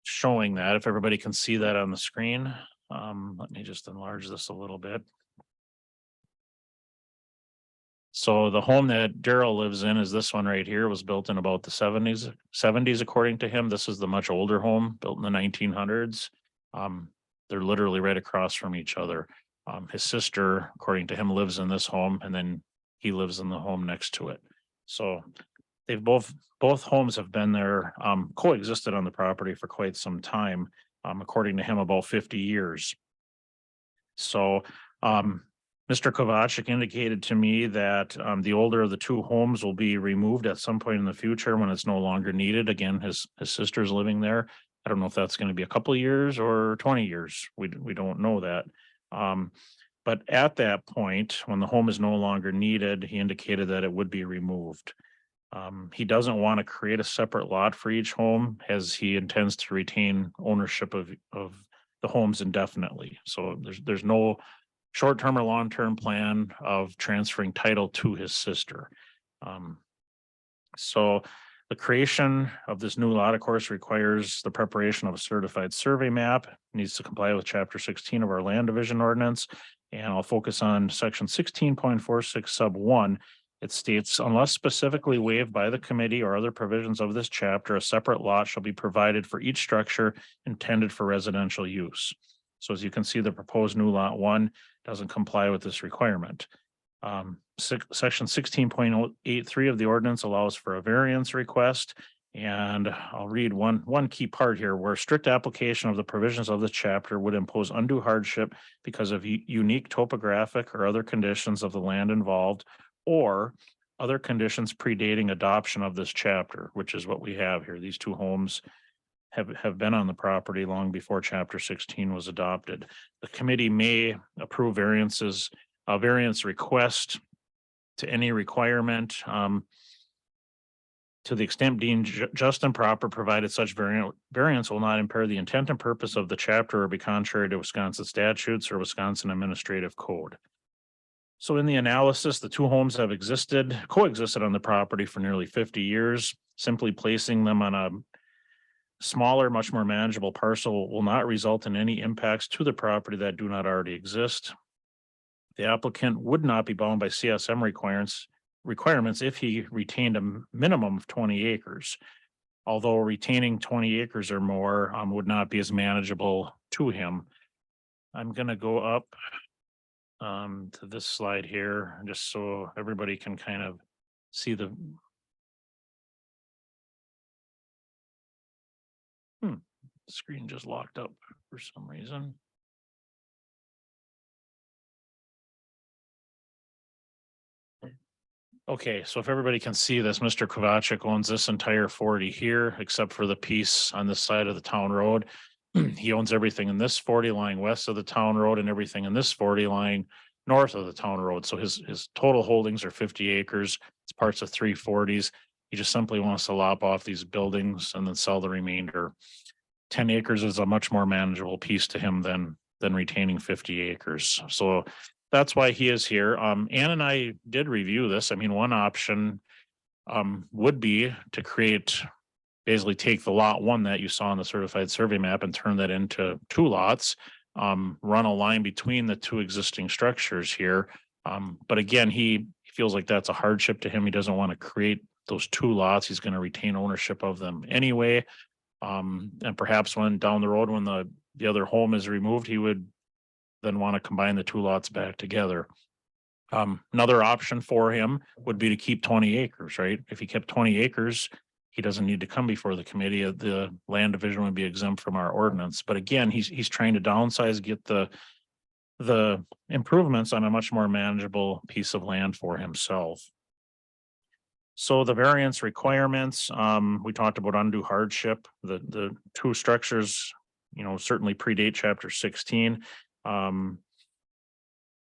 showing that, if everybody can see that on the screen. Let me just enlarge this a little bit. So the home that Daryl lives in is this one right here. It was built in about the 70s, according to him. This is the much older home built in the 1900s. They're literally right across from each other. His sister, according to him, lives in this home, and then he lives in the home next to it. So they've both homes have been there, coexisted on the property for quite some time. According to him, about 50 years. So Mr. Kovacic indicated to me that the older of the 2 homes will be removed at some point in the future when it's no longer needed. Again, his sister's living there. I don't know if that's going to be a couple of years or 20 years. We don't know that. But at that point, when the home is no longer needed, he indicated that it would be removed. He doesn't want to create a separate lot for each home, as he intends to retain ownership of the homes indefinitely. So there's no short-term or long-term plan of transferring title to his sister. So the creation of this new lot, of course, requires the preparation of a certified survey map. It needs to comply with Chapter 16 of our land division ordinance. And I'll focus on section 16.46 sub 1. It states, unless specifically waived by the committee or other provisions of this chapter, a separate lot shall be provided for each structure intended for residential use. So as you can see, the proposed new lot 1 doesn't comply with this requirement. Section 16.83 of the ordinance allows for a variance request. And I'll read one key part here, where strict application of the provisions of this chapter would impose undue hardship because of unique topographic or other conditions of the land involved, or other conditions predating adoption of this chapter, which is what we have here. These 2 homes have been on the property long before Chapter 16 was adopted. The committee may approve variance request to any requirement to the extent deemed just and proper, provided such variance will not impair the intent and purpose of the chapter or be contrary to Wisconsin statutes or Wisconsin administrative code. So in the analysis, the 2 homes have coexisted on the property for nearly 50 years. Simply placing them on a smaller, much more manageable parcel will not result in any impacts to the property that do not already exist. The applicant would not be bound by CSM requirements if he retained a minimum of 20 acres. Although retaining 20 acres or more would not be as manageable to him. I'm going to go up to this slide here, just so everybody can kind of see the screen just locked up for some reason. Okay, so if everybody can see this, Mr. Kovacic owns this entire 40 here, except for the piece on this side of the town road. He owns everything in this 40 lying west of the town road and everything in this 40 lying north of the town road. So his total holdings are 50 acres. It's parts of 3 40s. He just simply wants to lop off these buildings and then sell the remainder. 10 acres is a much more manageable piece to him than retaining 50 acres. So that's why he is here. Ann and I did review this. I mean, one option would be to basically take the lot 1 that you saw on the certified survey map and turn that into 2 lots, run a line between the 2 existing structures here. But again, he feels like that's a hardship to him. He doesn't want to create those two lots. He's going to retain ownership of them anyway. And perhaps when down the road, when the other home is removed, he would then want to combine the two lots back together. Another option for him would be to keep 20 acres, right? If he kept 20 acres, he doesn't need to come before the committee. The land division would be exempt from our ordinance. But again, he's trying to downsize, get the improvements on a much more manageable piece of land for himself. So the variance requirements, we talked about undue hardship. The two structures, certainly predate chapter 16.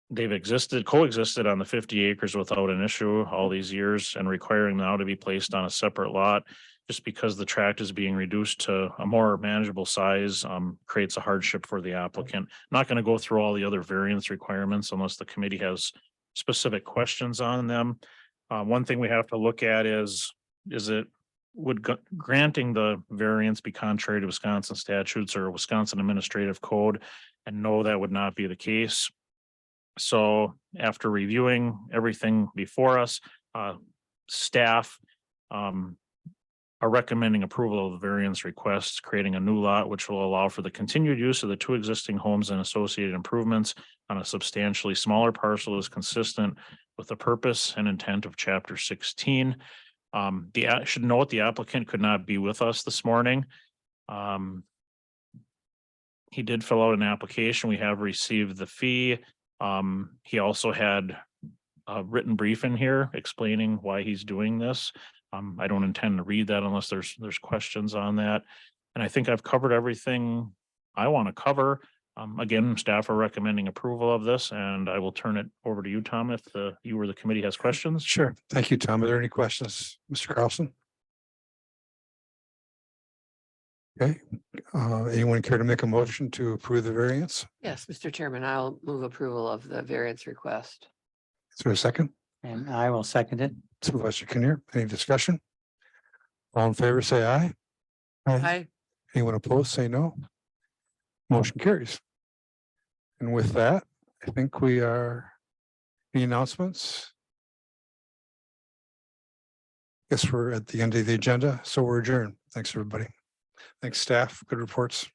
They've coexisted on the 50 acres without an issue all these years, and requiring now to be placed on a separate lot just because the tract is being reduced to a more manageable size creates a hardship for the applicant. Not going to go through all the other variance requirements unless the committee has specific questions on them. One thing we have to look at is it granting the variance be contrary to Wisconsin statutes or Wisconsin administrative code? And no, that would not be the case. So after reviewing everything before us, staff are recommending approval of the variance request, creating a new lot, which will allow for the continued use of the two existing homes and associated improvements on a substantially smaller parcel is consistent with the purpose and intent of chapter 16. Should note the applicant could not be with us this morning. He did fill out an application. We have received the fee. He also had a written brief in here explaining why he's doing this. I don't intend to read that unless there's questions on that. And I think I've covered everything I want to cover. Again, staff are recommending approval of this, and I will turn it over to you, Tom, if you or the committee has questions. Sure. Thank you, Tom. Are there any questions, Mr. Carlson? Okay, anyone care to make a motion to approve the variance? Yes, Mr. Chairman, I'll move approval of the variance request. Is there a second? And I will second it. Supervisor Kinnear, any discussion? All in favor, say aye. Aye. Anyone opposed, say no. Motion carries. And with that, I think we are, any announcements? Guess we're at the end of the agenda, so we're adjourned. Thanks, everybody. Thanks, staff. Good reports.